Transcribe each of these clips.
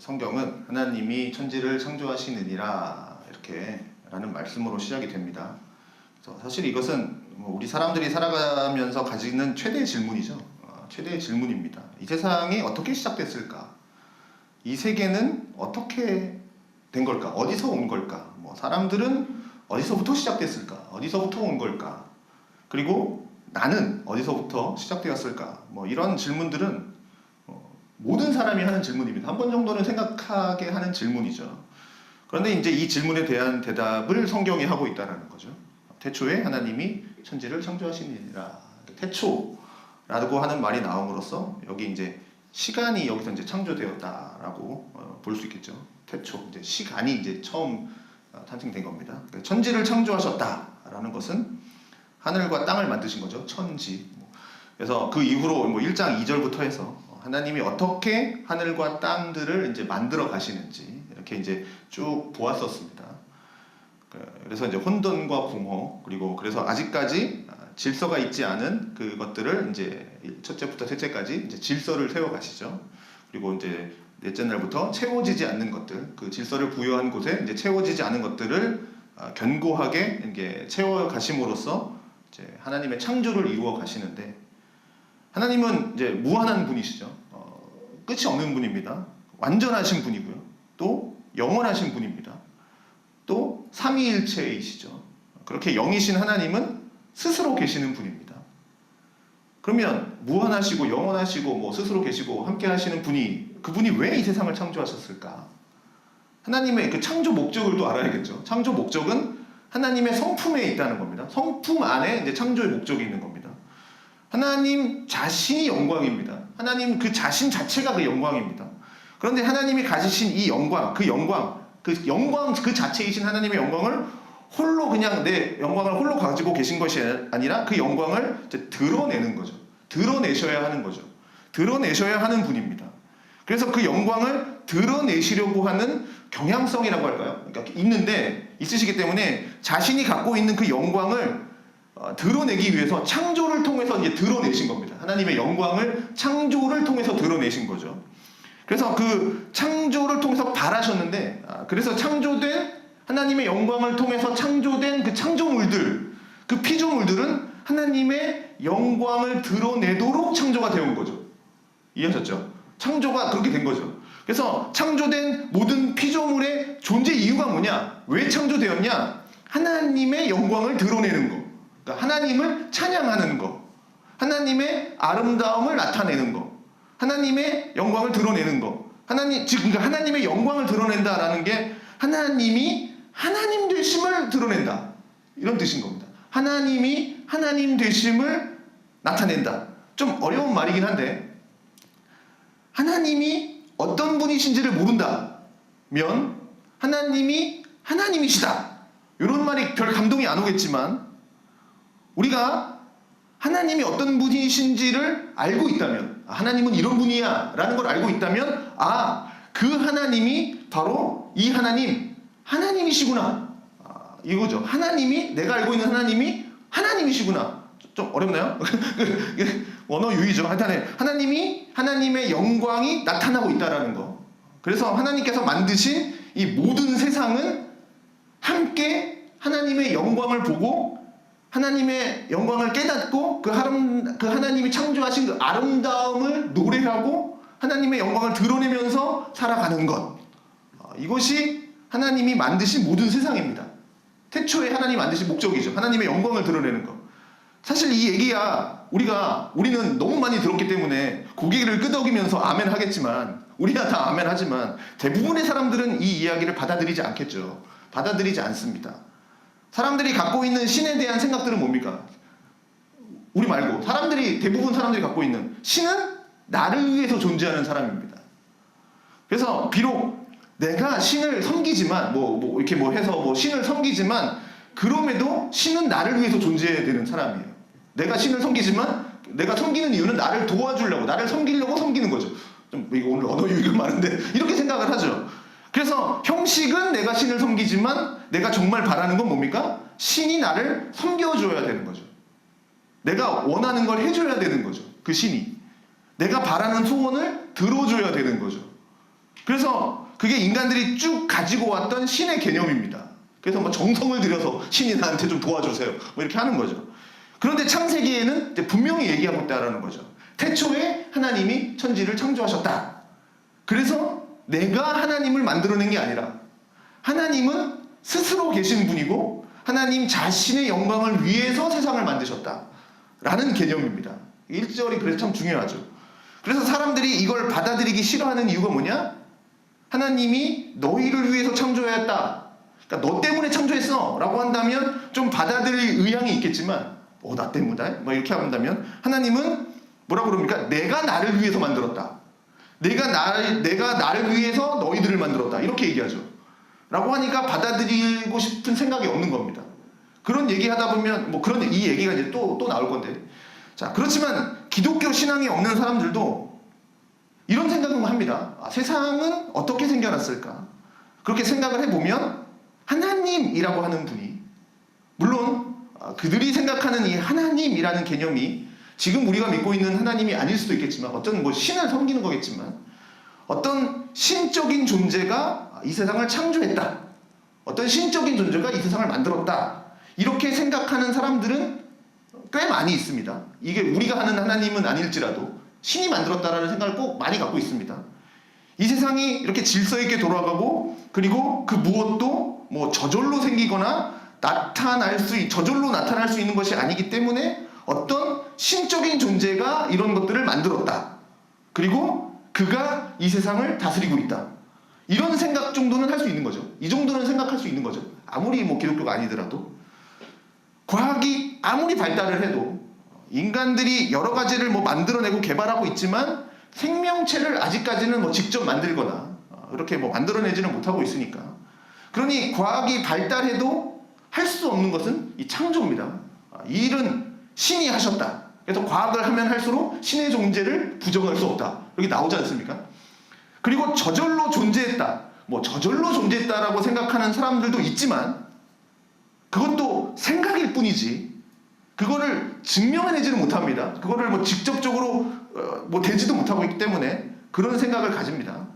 성경은 하나님이 천지를 창조하시느니라 이렇게 라는 말씀으로 시작이 됩니다. 그래서 사실 이것은 우리 사람들이 살아가면서 가지는 최대의 질문이죠. 최대의 질문입니다. 이 세상이 어떻게 시작됐을까? 이 세계는 어떻게 된 걸까? 어디서 온 걸까? 사람들은 어디서부터 시작됐을까? 어디서부터 온 걸까? 그리고 나는 어디서부터 시작되었을까? 이런 질문들은 모든 사람이 하는 질문입니다. 한 번 정도는 생각하게 하는 질문이죠. 그런데 이제 이 질문에 대한 대답을 성경이 하고 있다는 거죠. 태초에 하나님이 천지를 창조하시니라. 태초라고 하는 말이 나옴으로써 여기 이제 시간이 여기서 이제 창조되었다라고 볼 수 있겠죠. 태초, 이제 시간이 이제 처음 탄생된 겁니다. 천지를 창조하셨다라는 것은 하늘과 땅을 만드신 거죠. 천지. 그래서 그 이후로 1장 2절부터 해서 하나님이 어떻게 하늘과 땅들을 이제 만들어 가시는지 이렇게 이제 쭉 보았었습니다. 그래서 이제 혼돈과 공허, 그리고 그래서 아직까지 질서가 있지 않은 그것들을 이제 첫째부터 셋째까지 이제 질서를 세워 가시죠. 그리고 이제 넷째 날부터 채워지지 않는 것들, 그 질서를 부여한 곳에 이제 채워지지 않은 것들을 견고하게 이게 채워 가심으로써 이제 하나님의 창조를 이루어 가시는데, 하나님은 이제 무한한 분이시죠. 끝이 없는 분입니다. 완전하신 분이고요. 또 영원하신 분입니다. 또 삼위일체이시죠. 그렇게 영이신 하나님은 스스로 계시는 분입니다. 그러면 무한하시고 영원하시고 스스로 계시고 함께 하시는 분이, 그분이 왜 이 세상을 창조하셨을까? 하나님의 그 창조 목적을 또 알아야겠죠. 창조 목적은 하나님의 성품에 있다는 겁니다. 성품 안에 이제 창조의 목적이 있는 겁니다. 하나님 자신이 영광입니다. 하나님 그 자신 자체가 그 영광입니다. 그런데 하나님이 가지신 이 영광, 그 영광 그 자체이신 하나님의 영광을 홀로 그냥 내 영광을 홀로 가지고 계신 것이 아니라 그 영광을 이제 드러내는 거죠. 드러내셔야 하는 거죠. 드러내셔야 하는 분입니다. 그래서 그 영광을 드러내시려고 하는 경향성이라고 할까요? 그러니까 있으시기 때문에 자신이 갖고 있는 그 영광을 드러내기 위해서 창조를 통해서 이제 드러내신 겁니다. 하나님의 영광을 창조를 통해서 드러내신 거죠. 그래서 그 창조를 통해서 발하셨는데, 그래서 창조된 하나님의 영광을 통해서 창조된 그 창조물들, 그 피조물들은 하나님의 영광을 드러내도록 창조가 되온 거죠. 이해하셨죠? 창조가 그렇게 된 거죠. 그래서 창조된 모든 피조물의 존재 이유가 뭐냐? 왜 창조되었냐? 하나님의 영광을 드러내는 거. 그러니까 하나님을 찬양하는 거, 하나님의 아름다움을 나타내는 거, 하나님의 영광을 드러내는 거. 그러니까 하나님의 영광을 드러낸다라는 게 하나님이 하나님 되심을 드러낸다, 이런 뜻인 겁니다. 하나님이 하나님 되심을 나타낸다. 좀 어려운 말이긴 한데, 하나님이 어떤 분이신지를 모른다면 하나님이 하나님이시다, 이런 말이 별 감동이 안 오겠지만, 우리가 하나님이 어떤 분이신지를 알고 있다면, 하나님은 이런 분이야 라는 걸 알고 있다면, 그 하나님이 바로 이 하나님이시구나, 이거죠. 하나님이, 내가 알고 있는 하나님이 하나님이시구나. 좀 어렵나요? 원어 유의죠. 하여튼 하나님이, 하나님의 영광이 나타나고 있다라는 거. 그래서 하나님께서 만드신 이 모든 세상은 함께 하나님의 영광을 보고 하나님의 영광을 깨닫고 그 하나님이 창조하신 그 아름다움을 노래하고 하나님의 영광을 드러내면서 살아가는 것. 이것이 하나님이 만드신 모든 세상입니다. 태초에 하나님이 만드신 목적이죠. 하나님의 영광을 드러내는 것. 사실 이 얘기야 우리는 너무 많이 들었기 때문에 고개를 끄덕이면서 아멘 하겠지만, 우리야 다 아멘 하지만 대부분의 사람들은 이 이야기를 받아들이지 않겠죠. 받아들이지 않습니다. 사람들이 갖고 있는 신에 대한 생각들은 뭡니까? 우리 말고 대부분 사람들이 갖고 있는 신은 나를 위해서 존재하는 사람입니다. 그래서 비록 내가 신을 섬기지만 이렇게 해서 신을 섬기지만, 그럼에도 신은 나를 위해서 존재해야 되는 사람이에요. 내가 신을 섬기지만 내가 섬기는 이유는 나를 도와주려고, 나를 섬기려고 섬기는 거죠. 이거 오늘 언어 유희가 많은데 이렇게 생각을 하죠. 그래서 형식은 내가 신을 섬기지만 내가 정말 바라는 건 뭡니까? 신이 나를 섬겨줘야 되는 거죠. 내가 원하는 걸 해줘야 되는 거죠. 그 신이 내가 바라는 소원을 들어줘야 되는 거죠. 그래서 그게 인간들이 쭉 가지고 왔던 신의 개념입니다. 그래서 뭐 정성을 들여서 신이 나한테 좀 도와주세요. 뭐 이렇게 하는 거죠. 그런데 창세기에는 이제 분명히 얘기하고 있다라는 거죠. 태초에 하나님이 천지를 창조하셨다. 그래서 내가 하나님을 만들어낸 게 아니라 하나님은 스스로 계신 분이고 하나님 자신의 영광을 위해서 세상을 만드셨다. 라는 개념입니다. 1절이 그래서 참 중요하죠. 그래서 사람들이 이걸 받아들이기 싫어하는 이유가 뭐냐? 하나님이 너희를 위해서 창조했다. 그러니까 너 때문에 창조했어 라고 한다면 좀 받아들일 의향이 있겠지만 나 때문에? 뭐 이렇게 한다면 하나님은 뭐라고 그럽니까? 내가 나를 위해서 만들었다. 내가 나를 위해서 너희들을 만들었다. 이렇게 얘기하죠. 라고 하니까 받아들이고 싶은 생각이 없는 겁니다. 그런 얘기하다 보면 이 얘기가 이제 또 나올 건데. 자, 그렇지만 기독교 신앙이 없는 사람들도 이런 생각을 합니다. 세상은 어떻게 생겨났을까? 그렇게 생각을 해보면 하나님이라고 하는 분이, 물론 그들이 생각하는 이 하나님이라는 개념이 지금 우리가 믿고 있는 하나님이 아닐 수도 있겠지만, 어떤 신을 섬기는 거겠지만, 어떤 신적인 존재가 이 세상을 창조했다. 어떤 신적인 존재가 이 세상을 만들었다. 이렇게 생각하는 사람들은 꽤 많이 있습니다. 이게 우리가 하는 하나님은 아닐지라도 신이 만들었다라는 생각을 꼭 많이 갖고 있습니다. 이 세상이 이렇게 질서 있게 돌아가고, 그리고 그 무엇도 저절로 생기거나 저절로 나타날 수 있는 것이 아니기 때문에 어떤 신적인 존재가 이런 것들을 만들었다. 그리고 그가 이 세상을 다스리고 있다. 이런 생각 정도는 할 수 있는 거죠. 이 정도는 생각할 수 있는 거죠. 아무리 기독교가 아니더라도. 과학이 아무리 발달을 해도 인간들이 여러 가지를 만들어내고 개발하고 있지만 생명체를 아직까지는 직접 만들거나 이렇게 만들어내지는 못하고 있으니까. 그러니 과학이 발달해도 할 수 없는 것은 이 창조입니다. 이 일은 신이 하셨다. 그래서 과학을 하면 할수록 신의 존재를 부정할 수 없다. 여기 나오지 않습니까? 그리고 저절로 존재했다. 저절로 존재했다라고 생각하는 사람들도 있지만 그것도 생각일 뿐이지 그거를 증명해내지는 못합니다. 그거를 직접적으로 되지도 못하고 있기 때문에 그런 생각을 가집니다.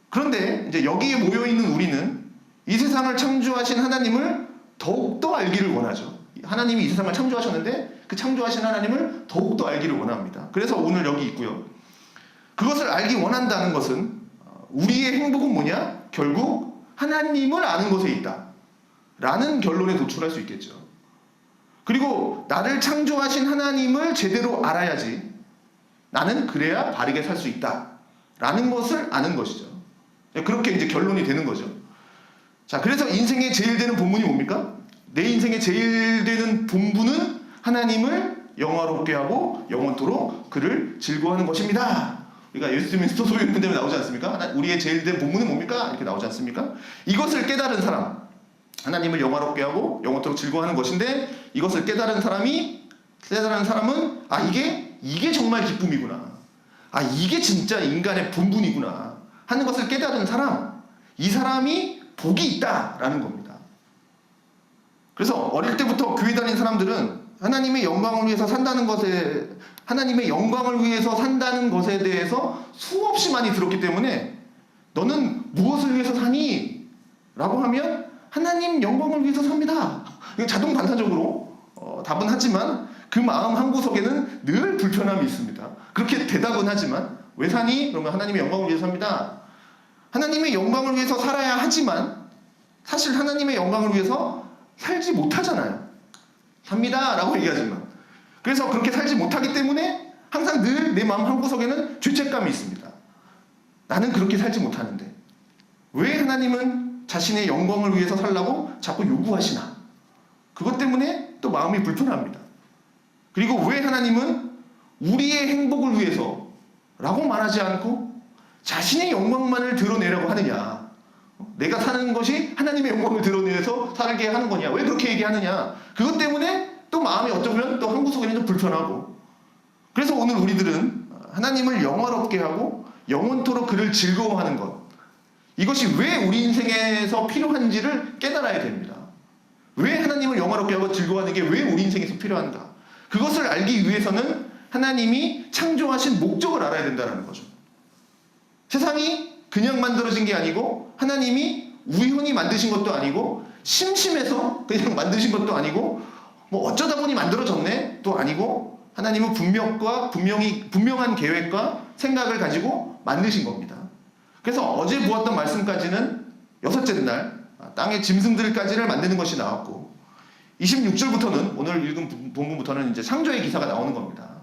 그런데 이제 여기에 모여있는 우리는 이 세상을 창조하신 하나님을 더욱더 알기를 원하죠. 하나님이 이 세상을 창조하셨는데 그 창조하신 하나님을 더욱더 알기를 원합니다. 그래서 오늘 여기 있고요. 그것을 알기 원한다는 것은 우리의 행복은 뭐냐? 결국 하나님을 아는 것에 있다. 라는 결론에 도출할 수 있겠죠. 그리고 나를 창조하신 하나님을 제대로 알아야지 나는 그래야 바르게 살 수 있다. 라는 것을 아는 것이죠. 그렇게 이제 결론이 되는 거죠. 자, 그래서 인생의 제일 되는 본분이 뭡니까? 내 인생의 제일 되는 본분은 하나님을 영화롭게 하고 영원토록 그를 즐거워하는 것입니다. 그러니까 예수님의 스토소유는 때문에 나오지 않습니까? 우리의 제일 된 본분은 뭡니까? 이렇게 나오지 않습니까? 이것을 깨달은 사람, 하나님을 영화롭게 하고 영원토록 즐거워하는 것인데 이것을 깨달은 사람은 이게 정말 기쁨이구나. 이게 진짜 인간의 본분이구나 하는 것을 깨달은 사람, 이 사람이 복이 있다라는 겁니다. 그래서 어릴 때부터 교회 다닌 사람들은 하나님의 영광을 위해서 산다는 것에 대해서 수없이 많이 들었기 때문에 너는 무엇을 위해서 사니? 라고 하면 하나님 영광을 위해서 삽니다. 이거 자동 반사적으로 답은 하지만 그 마음 한구석에는 늘 불편함이 있습니다. 그렇게 대답은 하지만 왜 사니? 그러면 하나님의 영광을 위해서 삽니다. 하나님의 영광을 위해서 살아야 하지만 사실 하나님의 영광을 위해서 살지 못하잖아요. 삽니다 라고 얘기하지만 그래서 그렇게 살지 못하기 때문에 항상 늘 내 마음 한구석에는 죄책감이 있습니다. 나는 그렇게 살지 못하는데 왜 하나님은 자신의 영광을 위해서 살라고 자꾸 요구하시나? 그것 때문에 또 마음이 불편합니다. 그리고 왜 하나님은 우리의 행복을 위해서 라고 말하지 않고 자신의 영광만을 드러내려고 하느냐? 내가 사는 것이 하나님의 영광을 드러내서 살게 하는 거냐? 왜 그렇게 얘기하느냐? 그것 때문에 또 마음이 어쩌면 또 한구석에는 좀 불편하고. 그래서 오늘 우리들은 하나님을 영화롭게 하고 영원토록 그를 즐거워하는 것, 이것이 왜 우리 인생에서 필요한지를 깨달아야 됩니다. 왜 하나님을 영화롭게 하고 즐거워하는 게 왜 우리 인생에서 필요한가? 그것을 알기 위해서는 하나님이 창조하신 목적을 알아야 된다는 거죠. 세상이 그냥 만들어진 게 아니고 하나님이 우연히 만드신 것도 아니고 심심해서 그냥 만드신 것도 아니고 뭐 어쩌다 보니 만들어졌네 또 아니고 하나님은 분명한 계획과 생각을 가지고 만드신 겁니다. 그래서 어제 보았던 말씀까지는 여섯째 날 땅의 짐승들까지를 만드는 것이 나왔고 26절부터는 오늘 읽은 본문부터는 이제 창조의 기사가 나오는 겁니다.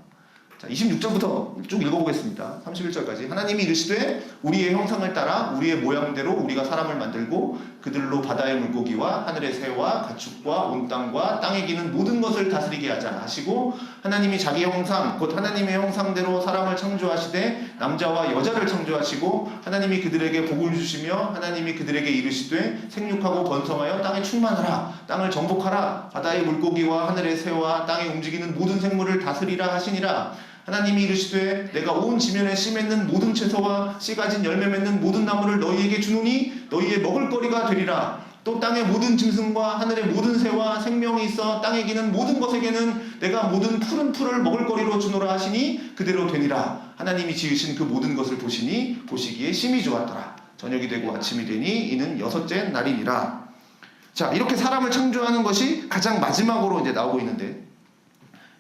자, 26절부터 쭉 읽어보겠습니다. 31절까지. 하나님이 이르시되 우리의 형상을 따라 우리의 모양대로 우리가 사람을 만들고 그들로 바다의 물고기와 하늘의 새와 가축과 온 땅과 땅에 기는 모든 것을 다스리게 하자 하시고 하나님이 자기 형상 곧 하나님의 형상대로 사람을 창조하시되 남자와 여자를 창조하시고 하나님이 그들에게 복을 주시며 하나님이 그들에게 이르시되 생육하고 번성하여 땅에 충만하라 땅을 정복하라 바다의 물고기와 하늘의 새와 땅에 움직이는 모든 생물을 다스리라 하시니라. 하나님이 이르시되 내가 온 지면에 씨 맺는 모든 채소와 씨 가진 열매 맺는 모든 나무를 너희에게 주노니 너희의 먹을거리가 되리라. 또 땅의 모든 짐승과 하늘의 모든 새와 생명이 있어 땅에 기는 모든 것에게는 내가 모든 푸른 풀을 먹을거리로 주노라 하시니 그대로 되니라. 하나님이 지으신 그 모든 것을 보시니 보시기에 심히 좋았더라. 저녁이 되고 아침이 되니 이는 여섯째 날이니라. 자, 이렇게 사람을 창조하는 것이 가장 마지막으로 이제 나오고 있는데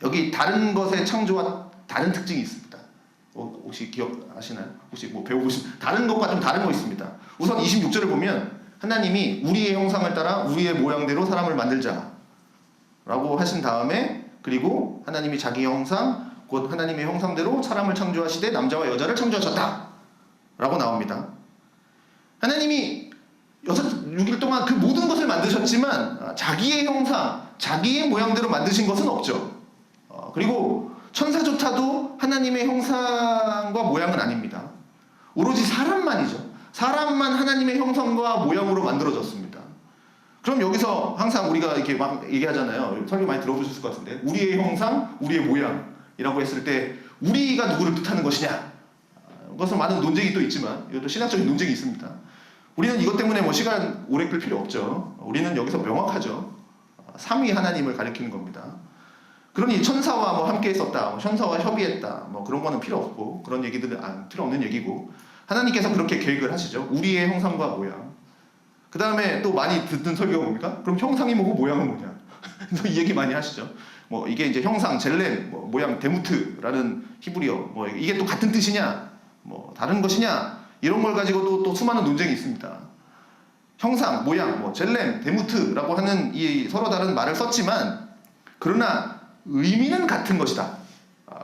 여기 다른 것의 창조와 다른 특징이 있습니다. 혹시 기억하시나요? 혹시 뭐 배워보신 다른 것과 좀 다른 거 있습니다. 우선 26절을 보면 하나님이 우리의 형상을 따라 우리의 모양대로 사람을 만들자 라고 하신 다음에 그리고 하나님이 자기 형상 곧 하나님의 형상대로 사람을 창조하시되 남자와 여자를 창조하셨다 라고 나옵니다. 하나님이 6일 동안 그 모든 것을 만드셨지만 자기의 형상, 자기의 모양대로 만드신 것은 없죠. 그리고 천사조차도 하나님의 형상과 모양은 아닙니다. 오로지 사람만이죠. 사람만 하나님의 형상과 모양으로 만들어졌습니다. 그럼 여기서 항상 우리가 이렇게 막 얘기하잖아요. 설교 많이 들어보셨을 것 같은데 우리의 형상, 우리의 모양이라고 했을 때 우리가 누구를 뜻하는 것이냐 그것은 많은 논쟁이 또 있지만 이것도 신학적인 논쟁이 있습니다. 우리는 이것 때문에 뭐 시간 오래 끌 필요 없죠. 우리는 여기서 명확하죠. 삼위 하나님을 가리키는 겁니다. 그러니 천사와 뭐 함께 있었다, 뭐 천사와 협의했다, 뭐 그런 거는 필요 없고 그런 얘기들은 필요 없는 얘기고 하나님께서 그렇게 계획을 하시죠. 우리의 형상과 모양. 그 다음에 또 많이 듣는 설교가 뭡니까? 그럼 형상이 뭐고 모양은 뭐냐? 이 얘기 많이 하시죠. 뭐 이게 이제 형상, 젤렘, 뭐 모양, 데무트라는 히브리어, 뭐 이게 또 같은 뜻이냐, 뭐 다른 것이냐 이런 걸 가지고도 또 수많은 논쟁이 있습니다. 형상, 모양, 뭐 젤렘, 데무트라고 하는 이 서로 다른 말을 썼지만 그러나 의미는 같은 것이다.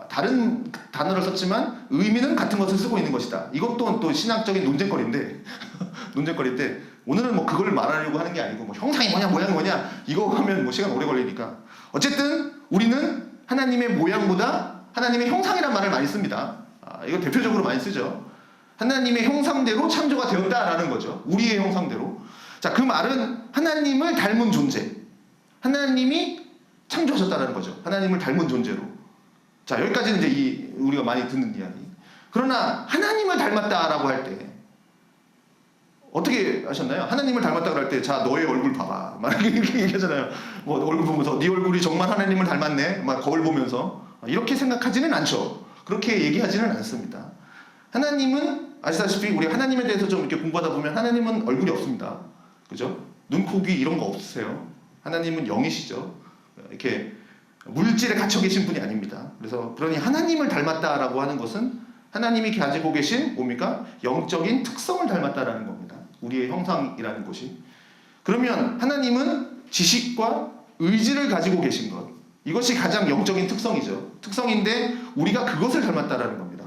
다른 단어를 썼지만 의미는 같은 것을 쓰고 있는 것이다. 이것도 또 신학적인 논쟁거리인데 논쟁거리인데 오늘은 뭐 그걸 말하려고 하는 게 아니고 뭐 형상이 뭐냐 모양이 뭐냐 이거 하면 뭐 시간 오래 걸리니까 어쨌든 우리는 하나님의 모양보다 하나님의 형상이란 말을 많이 씁니다. 이거 대표적으로 많이 쓰죠. 하나님의 형상대로 창조가 되었다라는 거죠. 우리의 형상대로. 자, 그 말은 하나님을 닮은 존재. 하나님이 창조하셨다는 거죠. 하나님을 닮은 존재로. 자, 여기까지는 이제 우리가 많이 듣는 이야기. 그러나 하나님을 닮았다라고 할 때 어떻게 하셨나요? 하나님을 닮았다고 할 때 자, 너의 얼굴 봐봐. 막 이렇게 얘기하잖아요. 뭐 얼굴 보면서 네 얼굴이 정말 하나님을 닮았네. 막 거울 보면서 이렇게 생각하지는 않죠. 그렇게 얘기하지는 않습니다. 하나님은 아시다시피 우리 하나님에 대해서 좀 이렇게 공부하다 보면 하나님은 얼굴이 없습니다. 그죠? 눈, 코, 귀 이런 거 없으세요. 하나님은 영이시죠. 이렇게 물질에 갇혀 계신 분이 아닙니다. 그래서 그러니 하나님을 닮았다라고 하는 것은 하나님이 가지고 계신 뭡니까? 영적인 특성을 닮았다라는 겁니다. 우리의 형상이라는 것이. 그러면 하나님은 지식과 의지를 가지고 계신 것. 이것이 가장 영적인 특성이죠. 특성인데 우리가 그것을 닮았다라는 겁니다.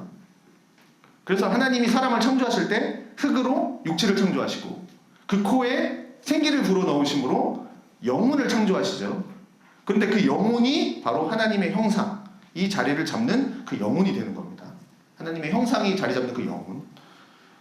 그래서 하나님이 사람을 창조하실 때 흙으로 육체를 창조하시고 그 코에 생기를 불어넣으심으로 영혼을 창조하시죠. 그런데 그 영혼이 바로 하나님의 형상, 이 자리를 잡는 그 영혼이 되는 겁니다. 하나님의 형상이 자리 잡는 그 영혼.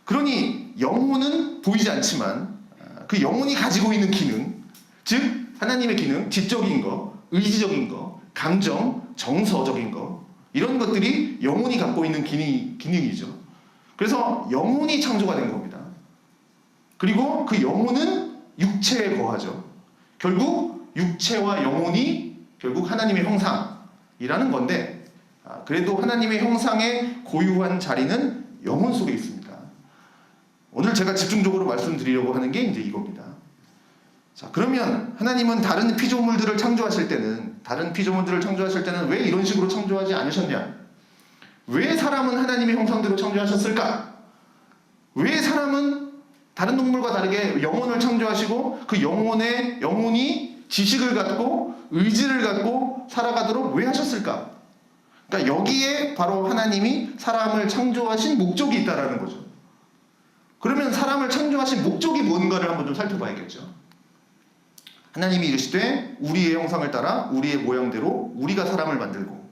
그러니 영혼은 보이지 않지만 그 영혼이 가지고 있는 기능, 즉 하나님의 기능, 지적인 거, 의지적인 거, 감정, 정서적인 거 이런 것들이 영혼이 갖고 있는 기능이죠. 그래서 영혼이 창조가 된 겁니다. 그리고 그 영혼은 육체에 거하죠. 결국 육체와 영혼이 결국 하나님의 형상이라는 건데 그래도 하나님의 형상의 고유한 자리는 영혼 속에 있습니다. 오늘 제가 집중적으로 말씀드리려고 하는 게 이제 이겁니다. 자, 그러면 하나님은 다른 피조물들을 창조하실 때는 왜 이런 식으로 창조하지 않으셨냐? 왜 사람은 하나님의 형상대로 창조하셨을까? 왜 사람은 다른 동물과 다르게 영혼을 창조하시고 그 영혼이 지식을 갖고 의지를 갖고 살아가도록 왜 하셨을까? 그러니까 여기에 바로 하나님이 사람을 창조하신 목적이 있다라는 거죠. 그러면 사람을 창조하신 목적이 뭔가를 한번 좀 살펴봐야겠죠. 하나님이 이르시되 우리의 형상을 따라 우리의 모양대로 우리가 사람을 만들고,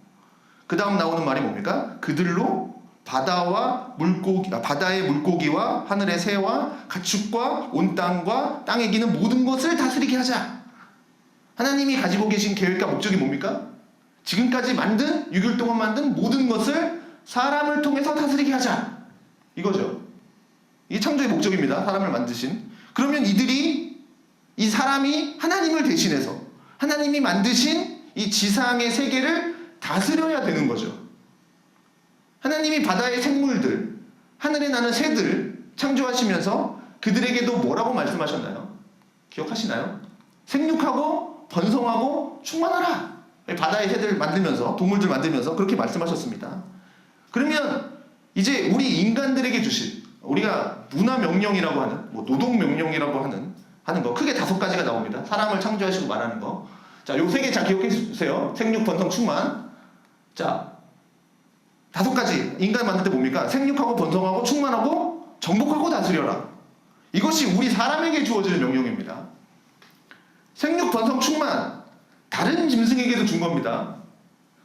그 다음 나오는 말이 뭡니까? 그들로 바다의 물고기와 하늘의 새와 가축과 온 땅과 땅에 기는 모든 것을 다스리게 하자. 하나님이 가지고 계신 계획과 목적이 뭡니까? 지금까지 6일 동안 만든 모든 것을 사람을 통해서 다스리게 하자. 이거죠. 이게 창조의 목적입니다. 사람을 만드신. 그러면 이 사람이 하나님을 대신해서 하나님이 만드신 이 지상의 세계를 다스려야 되는 거죠. 하나님이 바다의 생물들, 하늘에 나는 새들 창조하시면서 그들에게도 뭐라고 말씀하셨나요? 기억하시나요? 생육하고 번성하고 충만하라. 바다의 새들 만들면서, 동물들 만들면서 그렇게 말씀하셨습니다. 그러면 이제 우리 인간들에게 주신, 우리가 문화명령이라고 하는, 노동명령이라고 하는 거 크게 5가지가 나옵니다. 사람을 창조하시고 말하는 거. 자, 요 3개 잘 기억해 주세요. 생육, 번성, 충만. 자, 5가지. 인간 만들 때 뭡니까? 생육하고 번성하고 충만하고 정복하고 다스려라. 이것이 우리 사람에게 주어지는 명령입니다. 생육, 번성, 충만. 다른 짐승에게도 준 겁니다.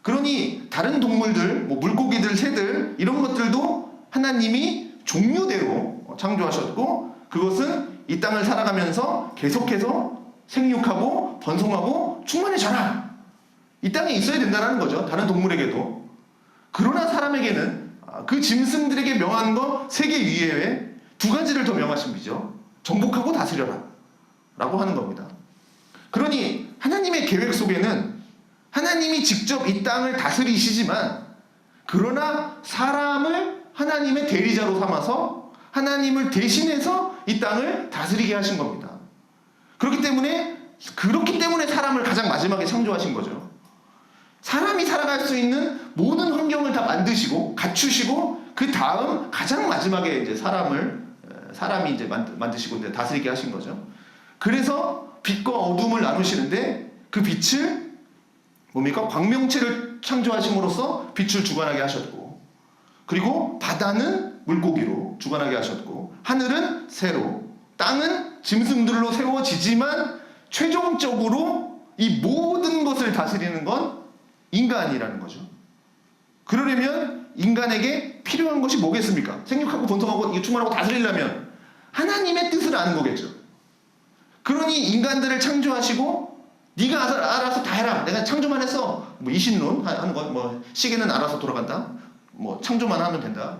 그러니 다른 동물들, 물고기들, 새들 이런 것들도 하나님이 종류대로 창조하셨고, 그것은 이 땅을 살아가면서 계속해서 생육하고 번성하고 충만해져라. 이 땅에 있어야 된다는 거죠. 다른 동물에게도. 그러나 사람에게는 그 짐승들에게 명한 거 3개 이외에 2가지를 더 명하신 거죠. 정복하고 다스려라 라고 하는 겁니다. 그러니 하나님의 계획 속에는 하나님이 직접 이 땅을 다스리시지만, 그러나 사람을 하나님의 대리자로 삼아서 하나님을 대신해서 이 땅을 다스리게 하신 겁니다. 그렇기 때문에 사람을 가장 마지막에 창조하신 거죠. 사람이 살아갈 수 있는 모든 환경을 다 만드시고 갖추시고, 그 다음 가장 마지막에 이제 사람이 이제 만드시고 이제 다스리게 하신 거죠. 그래서 빛과 어둠을 나누시는데, 그 빛을 뭡니까? 광명체를 창조하심으로써 빛을 주관하게 하셨고, 그리고 바다는 물고기로 주관하게 하셨고, 하늘은 새로, 땅은 짐승들로 세워지지만 최종적으로 이 모든 것을 다스리는 건 인간이라는 거죠. 그러려면 인간에게 필요한 것이 뭐겠습니까? 생육하고 번성하고 충만하고 다스리려면 하나님의 뜻을 아는 거겠죠. 그러니 인간들을 창조하시고 네가 알아서 다 해라. 내가 창조만 했어. 이신론 하는 거, 시계는 알아서 돌아간다. 창조만 하면 된다.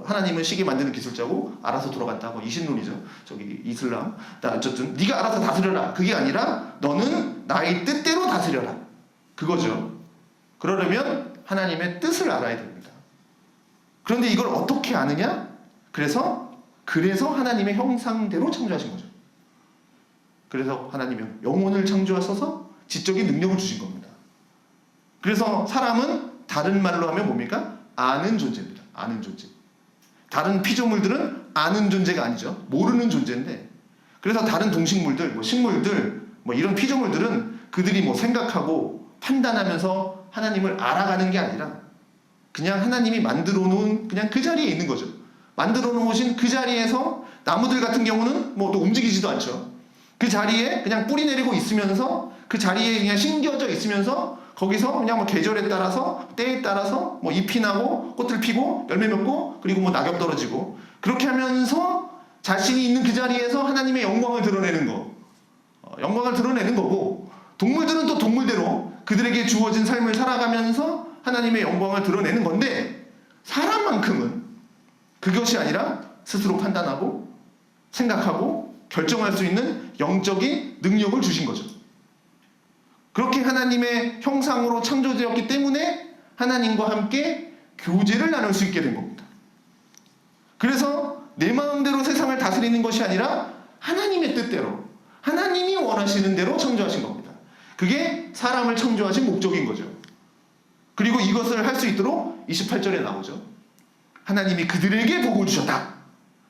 하나님은 시계 만드는 기술자고 알아서 돌아간다. 이신론이죠. 저기 이슬람. 어쨌든 네가 알아서 다스려라. 그게 아니라 너는 나의 뜻대로 다스려라. 그거죠. 그러려면 하나님의 뜻을 알아야 됩니다. 그런데 이걸 어떻게 아느냐? 그래서 하나님의 형상대로 창조하신 거죠. 그래서 하나님은 영혼을 창조하셔서 지적인 능력을 주신 겁니다. 그래서 사람은 다른 말로 하면 뭡니까? 아는 존재입니다. 아는 존재. 다른 피조물들은 아는 존재가 아니죠. 모르는 존재인데, 그래서 다른 동식물들, 식물들, 이런 피조물들은 그들이 생각하고 판단하면서 하나님을 알아가는 게 아니라 그냥 하나님이 만들어 놓은 그냥 그 자리에 있는 거죠. 만들어 놓으신 그 자리에서, 나무들 같은 경우는 또 움직이지도 않죠. 그 자리에 그냥 뿌리 내리고 있으면서, 그 자리에 그냥 심겨져 있으면서 거기서 그냥 계절에 따라서, 때에 따라서 잎이 나고 꽃을 피고 열매 맺고, 그리고 낙엽 떨어지고, 그렇게 하면서 자신이 있는 그 자리에서 하나님의 영광을 드러내는 거, 영광을 드러내는 거고, 동물들은 또 동물대로 그들에게 주어진 삶을 살아가면서 하나님의 영광을 드러내는 건데, 사람만큼은 그것이 아니라 스스로 판단하고 생각하고 결정할 수 있는 영적인 능력을 주신 거죠. 그렇게 하나님의 형상으로 창조되었기 때문에 하나님과 함께 교제를 나눌 수 있게 된 겁니다. 그래서 내 마음대로 세상을 다스리는 것이 아니라 하나님의 뜻대로, 하나님이 원하시는 대로 창조하신 겁니다. 그게 사람을 창조하신 목적인 거죠. 그리고 이것을 할 수 있도록 28절에 나오죠. 하나님이 그들에게 복을 주셨다.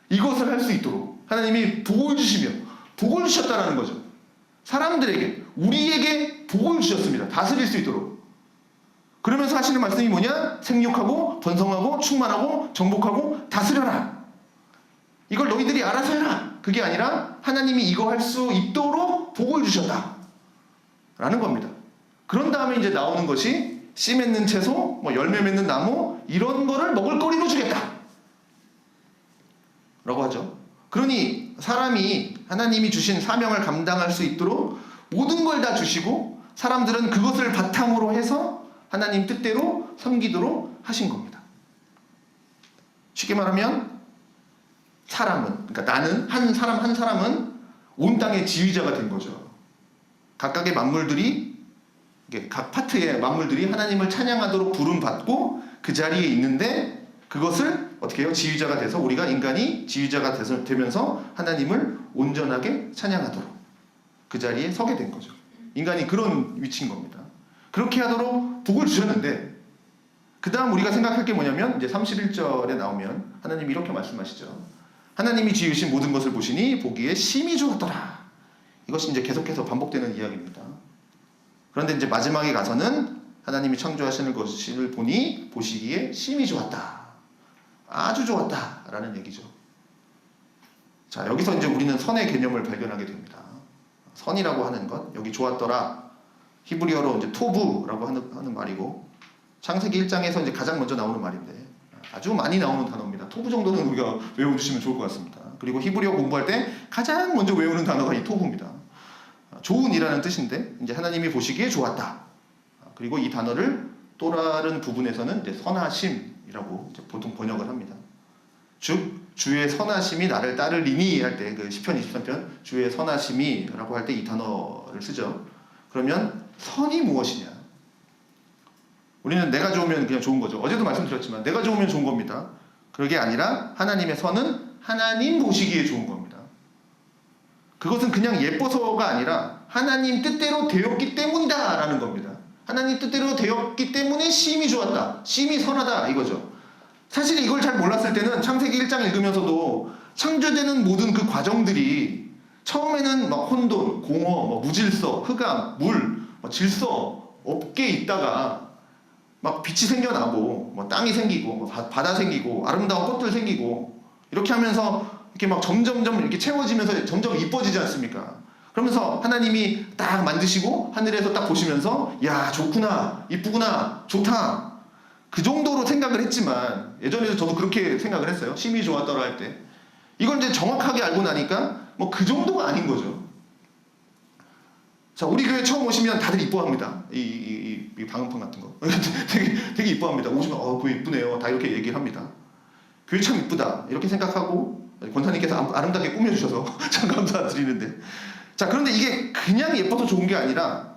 이것을 할 수 있도록 하나님이 복을 주시며 복을 주셨다라는 거죠. 사람들에게, 우리에게 복을 주셨습니다. 다스릴 수 있도록. 그러면서 하시는 말씀이 뭐냐? 생육하고 번성하고 충만하고 정복하고 다스려라. 이걸 너희들이 알아서 해라. 그게 아니라 하나님이 이거 할 수 있도록 복을 주셨다 라는 겁니다. 그런 다음에 이제 나오는 것이 씨 맺는 채소, 뭐 열매 맺는 나무, 이런 거를 먹을거리로 주겠다 라고 하죠. 그러니 사람이 하나님이 주신 사명을 감당할 수 있도록 모든 걸 다 주시고 사람들은 그것을 바탕으로 해서 하나님 뜻대로 섬기도록 하신 겁니다. 쉽게 말하면 사람은, 그러니까 나는, 한 사람은 온 땅의 지휘자가 된 거죠. 각각의 만물들이, 각 파트의 만물들이 하나님을 찬양하도록 부름받고 그 자리에 있는데, 그것을 어떻게 해요? 지휘자가 돼서, 우리가 인간이 지휘자가 되면서 하나님을 온전하게 찬양하도록 그 자리에 서게 된 거죠. 인간이 그런 위치인 겁니다. 그렇게 하도록 복을 주셨는데, 그 다음 우리가 생각할 게 뭐냐면, 이제 31절에 나오면 하나님이 이렇게 말씀하시죠. 하나님이 지으신 모든 것을 보시니 보기에 심히 좋았더라. 이것이 이제 계속해서 반복되는 이야기입니다. 그런데 이제 마지막에 가서는 하나님이 창조하시는 것을 보니 보시기에 심히 좋았다. 아주 좋았다. 라는 얘기죠. 자, 여기서 이제 우리는 선의 개념을 발견하게 됩니다. 선이라고 하는 것, 여기 좋았더라. 히브리어로 이제 토부라고 하는 말이고, 창세기 1장에서 이제 가장 먼저 나오는 말인데, 아주 많이 나오는 단어입니다. 토부 정도는 우리가 외워주시면 좋을 것 같습니다. 그리고 히브리어 공부할 때 가장 먼저 외우는 단어가 이 토부입니다. 좋은이라는 뜻인데, 이제 하나님이 보시기에 좋았다. 그리고 이 단어를 또 다른 부분에서는 이제 선하심이라고 이제 보통 번역을 합니다. 즉, 주의 선하심이 나를 따르리니 할 때, 그 시편 23편, 주의 선하심이라고 할 때 이 단어를 쓰죠. 그러면 선이 무엇이냐? 우리는 내가 좋으면 그냥 좋은 거죠. 어제도 말씀드렸지만 내가 좋으면 좋은 겁니다. 그게 아니라 하나님의 선은 하나님 보시기에 좋은 겁니다. 그것은 그냥 예뻐서가 아니라 하나님 뜻대로 되었기 때문이다 라는 겁니다. 하나님 뜻대로 되었기 때문에 심히 좋았다, 심히 선하다 이거죠. 사실 이걸 잘 몰랐을 때는 창세기 1장 읽으면서도 창조되는 모든 그 과정들이 처음에는 막 혼돈, 공허, 무질서, 흑암, 물, 질서 없게 있다가 막 빛이 생겨나고, 뭐 땅이 생기고, 뭐 바다 생기고, 아름다운 꽃들 생기고, 이렇게 하면서 이렇게 막 점점점 이렇게 채워지면서 점점 이뻐지지 않습니까? 그러면서 하나님이 딱 만드시고 하늘에서 딱 보시면서, 야, 좋구나, 이쁘구나, 좋다. 그 정도로 생각을 했지만, 예전에도 저도 그렇게 생각을 했어요. 심히 좋았더라 할 때. 이걸 이제 정확하게 알고 나니까 뭐 그 정도가 아닌 거죠. 자, 우리 교회 처음 오시면 다들 이뻐합니다. 이 방음판 같은 거. 되게 이뻐합니다. 오시면, 교회 이쁘네요. 다 이렇게 얘기를 합니다. 교회 참 이쁘다. 이렇게 생각하고, 권사님께서 아름답게 꾸며주셔서 참 감사드리는데. 자, 그런데 이게 그냥 예뻐서 좋은 게 아니라,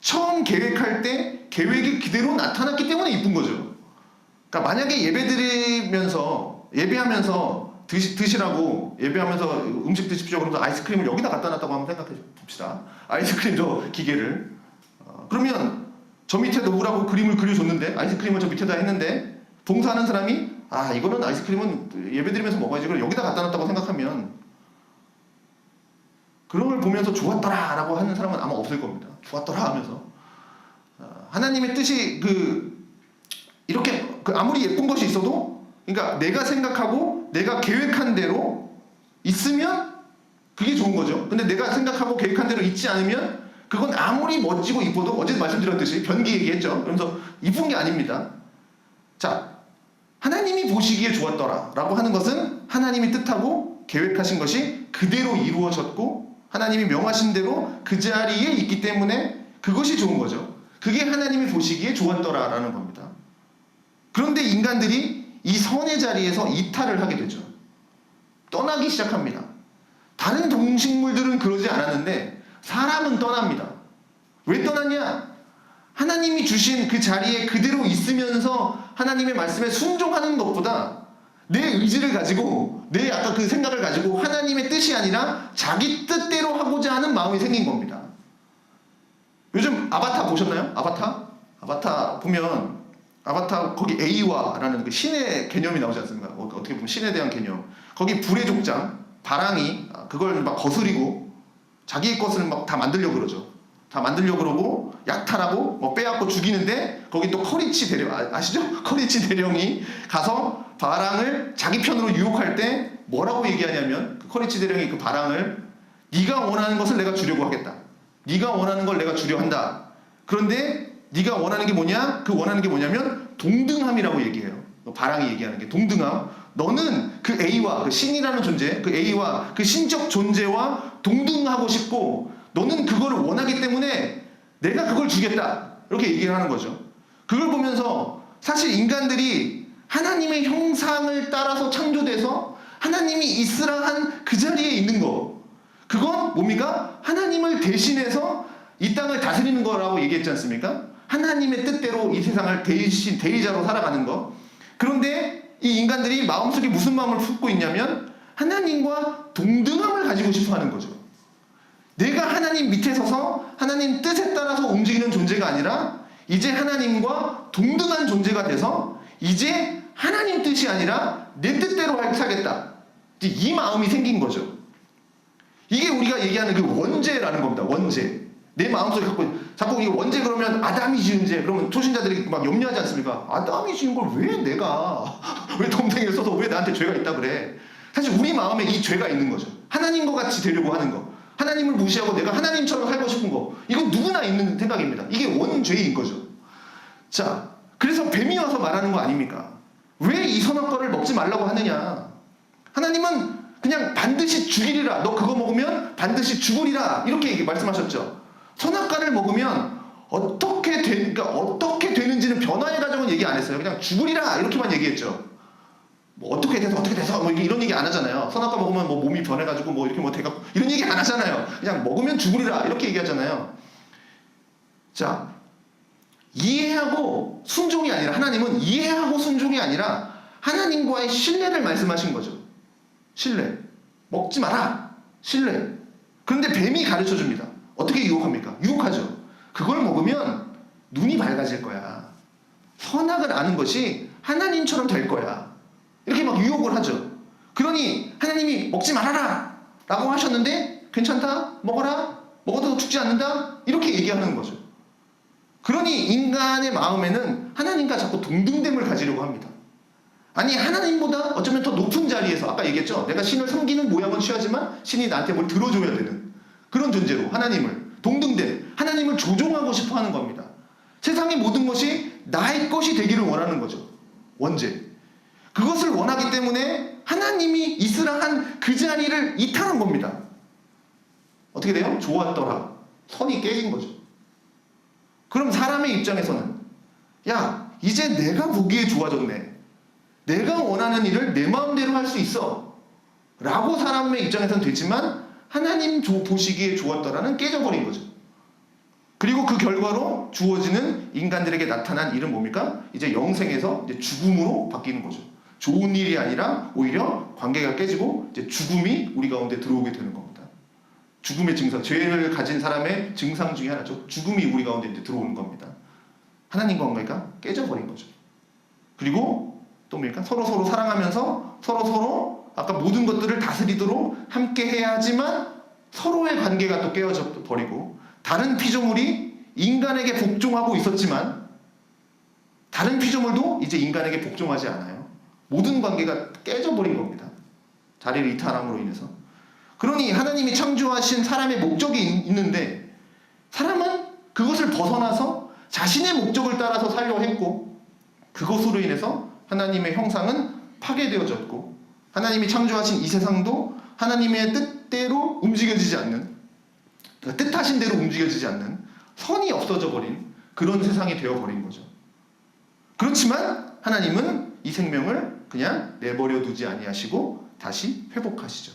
처음 계획할 때 계획이 그대로 나타났기 때문에 이쁜 거죠. 그러니까 만약에 예배하면서 드시라고, 예배하면서 음식 드십시오. 그러면서 아이스크림을 여기다 갖다 놨다고 한번 생각해 봅시다. 아이스크림 저 기계를. 그러면 저 밑에 놓으라고 그림을 그려줬는데, 아이스크림을 저 밑에다 했는데, 봉사하는 사람이, 이거는 아이스크림은 예배드리면서 먹어야지. 그걸 여기다 갖다 놨다고 생각하면, 그런 걸 보면서 좋았더라 라고 하는 사람은 아마 없을 겁니다. 좋았더라 하면서. 하나님의 뜻이 이렇게 아무리 예쁜 것이 있어도, 그러니까 내가 생각하고 내가 계획한 대로 있으면 그게 좋은 거죠. 근데 내가 생각하고 계획한 대로 있지 않으면 그건 아무리 멋지고 이뻐도, 어제 말씀드렸듯이 변기 얘기했죠. 그러면서 이쁜 게 아닙니다. 자, 하나님이 보시기에 좋았더라 라고 하는 것은 하나님이 뜻하고 계획하신 것이 그대로 이루어졌고 하나님이 명하신 대로 그 자리에 있기 때문에 그것이 좋은 거죠. 그게 하나님이 보시기에 좋았더라 라는 겁니다. 그런데 인간들이 이 선의 자리에서 이탈을 하게 되죠. 떠나기 시작합니다. 다른 동식물들은 그러지 않았는데 사람은 떠납니다. 왜 떠났냐? 하나님이 주신 그 자리에 그대로 있으면서 하나님의 말씀에 순종하는 것보다 내 의지를 가지고 내 아까 그 생각을 가지고 하나님의 뜻이 아니라 자기 뜻대로 하고자 하는 마음이 생긴 겁니다. 요즘 아바타 보셨나요? 아바타 보면 아바타 거기 에이와라는 그 신의 개념이 나오지 않습니까? 어떻게 보면 신에 대한 개념. 거기 불의 족장 바랑이 그걸 막 거스리고 자기 것을 막 다 만들려고 그러죠. 다 만들려고 그러고 약탈하고 뭐 빼앗고 죽이는데 거기 또 커리치 대령 아시죠? 커리치 대령이 가서 바랑을 자기 편으로 유혹할 때 뭐라고 얘기하냐면 그 커리치 대령이 그 바랑을 네가 원하는 것을 내가 주려고 하겠다. 네가 원하는 걸 내가 주려 한다. 그런데 네가 원하는 게 뭐냐? 그 원하는 게 뭐냐면 동등함이라고 얘기해요. 바랑이 얘기하는 게 동등함. 너는 그 A와 그 신이라는 존재, 그 A와 그 신적 존재와 동등하고 싶고 너는 그거를 원하기 때문에 내가 그걸 주겠다. 이렇게 얘기를 하는 거죠. 그걸 보면서 사실 인간들이 하나님의 형상을 따라서 창조돼서 하나님이 있으라 한 그 자리에 있는 거. 그건 뭡니까? 하나님을 대신해서 이 땅을 다스리는 거라고 얘기했지 않습니까? 하나님의 뜻대로 이 세상을 대리자로 살아가는 거. 그런데 이 인간들이 마음속에 무슨 마음을 품고 있냐면 하나님과 동등함을 가지고 싶어 하는 거죠. 내가 하나님 밑에 서서 하나님 뜻에 따라서 움직이는 존재가 아니라 이제 하나님과 동등한 존재가 돼서 이제 하나님 뜻이 아니라 내 뜻대로 살겠다. 이 마음이 생긴 거죠. 이게 우리가 얘기하는 그 원죄라는 겁니다. 원죄. 내 마음속에 자꾸 이거 원죄 그러면 아담이 지은 죄 그러면 초신자들이 막 염려하지 않습니까? 아담이 지은 걸 왜 내가 왜 동생을 써서 왜 나한테 죄가 있다 그래? 사실 우리 마음에 이 죄가 있는 거죠. 하나님과 같이 되려고 하는 거. 하나님을 무시하고 내가 하나님처럼 살고 싶은 거. 이건 누구나 있는 생각입니다. 이게 원죄인 거죠. 자, 그래서 뱀이 와서 말하는 거 아닙니까? 왜 이 선악과를 먹지 말라고 하느냐? 하나님은 그냥 반드시 죽이리라. 너 그거 먹으면 반드시 죽으리라. 이렇게 말씀하셨죠. 선악과를 먹으면 어떻게 되는지는 변화의 과정은 얘기 안 했어요. 그냥 죽으리라 이렇게만 얘기했죠. 뭐 어떻게 돼서 뭐 이런 얘기 안 하잖아요. 선악과 먹으면 뭐 몸이 변해가지고 뭐 이렇게 뭐 돼갖고 이런 얘기 안 하잖아요. 그냥 먹으면 죽으리라 이렇게 얘기하잖아요. 자, 이해하고 순종이 아니라 하나님은 이해하고 순종이 아니라 하나님과의 신뢰를 말씀하신 거죠. 신뢰. 먹지 마라. 신뢰. 그런데 뱀이 가르쳐 줍니다. 어떻게 유혹합니까? 유혹하죠. 그걸 먹으면 눈이 밝아질 거야. 선악을 아는 것이 하나님처럼 될 거야. 이렇게 막 유혹을 하죠. 그러니 하나님이 먹지 말아라 라고 하셨는데 괜찮다? 먹어라? 먹어도 죽지 않는다? 이렇게 얘기하는 거죠. 그러니 인간의 마음에는 하나님과 자꾸 동등됨을 가지려고 합니다. 아니 하나님보다 어쩌면 더 높은 자리에서 아까 얘기했죠. 내가 신을 섬기는 모양은 취하지만 신이 나한테 뭘 들어줘야 되는 그런 존재로 하나님을 동등된 하나님을 조종하고 싶어 하는 겁니다. 세상의 모든 것이 나의 것이 되기를 원하는 거죠. 원죄. 그것을 원하기 때문에 하나님이 있으라 한 그 자리를 이탈한 겁니다. 어떻게 돼요? 좋았더라. 선이 깨진 거죠. 그럼 사람의 입장에서는 야 이제 내가 보기에 좋아졌네. 내가 원하는 일을 내 마음대로 할 수 있어 라고 사람의 입장에서는 되지만 하나님 보시기에 좋았더라는 깨져버린 거죠. 그리고 그 결과로 주어지는 인간들에게 나타난 일은 뭡니까? 이제 영생에서 이제 죽음으로 바뀌는 거죠. 좋은 일이 아니라 오히려 관계가 깨지고 이제 죽음이 우리 가운데 들어오게 되는 겁니다. 죽음의 증상, 죄를 가진 사람의 증상 중에 하나죠. 죽음이 우리 가운데 이제 들어오는 겁니다. 하나님과 관계가 깨져버린 거죠. 그리고 또 뭡니까? 서로 사랑하면서 서로 아까 모든 것들을 다스리도록 함께 해야 하지만 서로의 관계가 또 깨어져 버리고 다른 피조물이 인간에게 복종하고 있었지만 다른 피조물도 이제 인간에게 복종하지 않아요. 모든 관계가 깨져버린 겁니다. 자리를 이탈함으로 인해서. 그러니 하나님이 창조하신 사람의 목적이 있는데 사람은 그것을 벗어나서 자신의 목적을 따라서 살려고 했고 그것으로 인해서 하나님의 형상은 파괴되어졌고 하나님이 창조하신 이 세상도 하나님의 뜻대로 움직여지지 않는 그러니까 뜻하신 대로 움직여지지 않는 선이 없어져 버린 그런 세상이 되어버린 거죠. 그렇지만 하나님은 이 생명을 그냥 내버려 두지 아니하시고 다시 회복하시죠.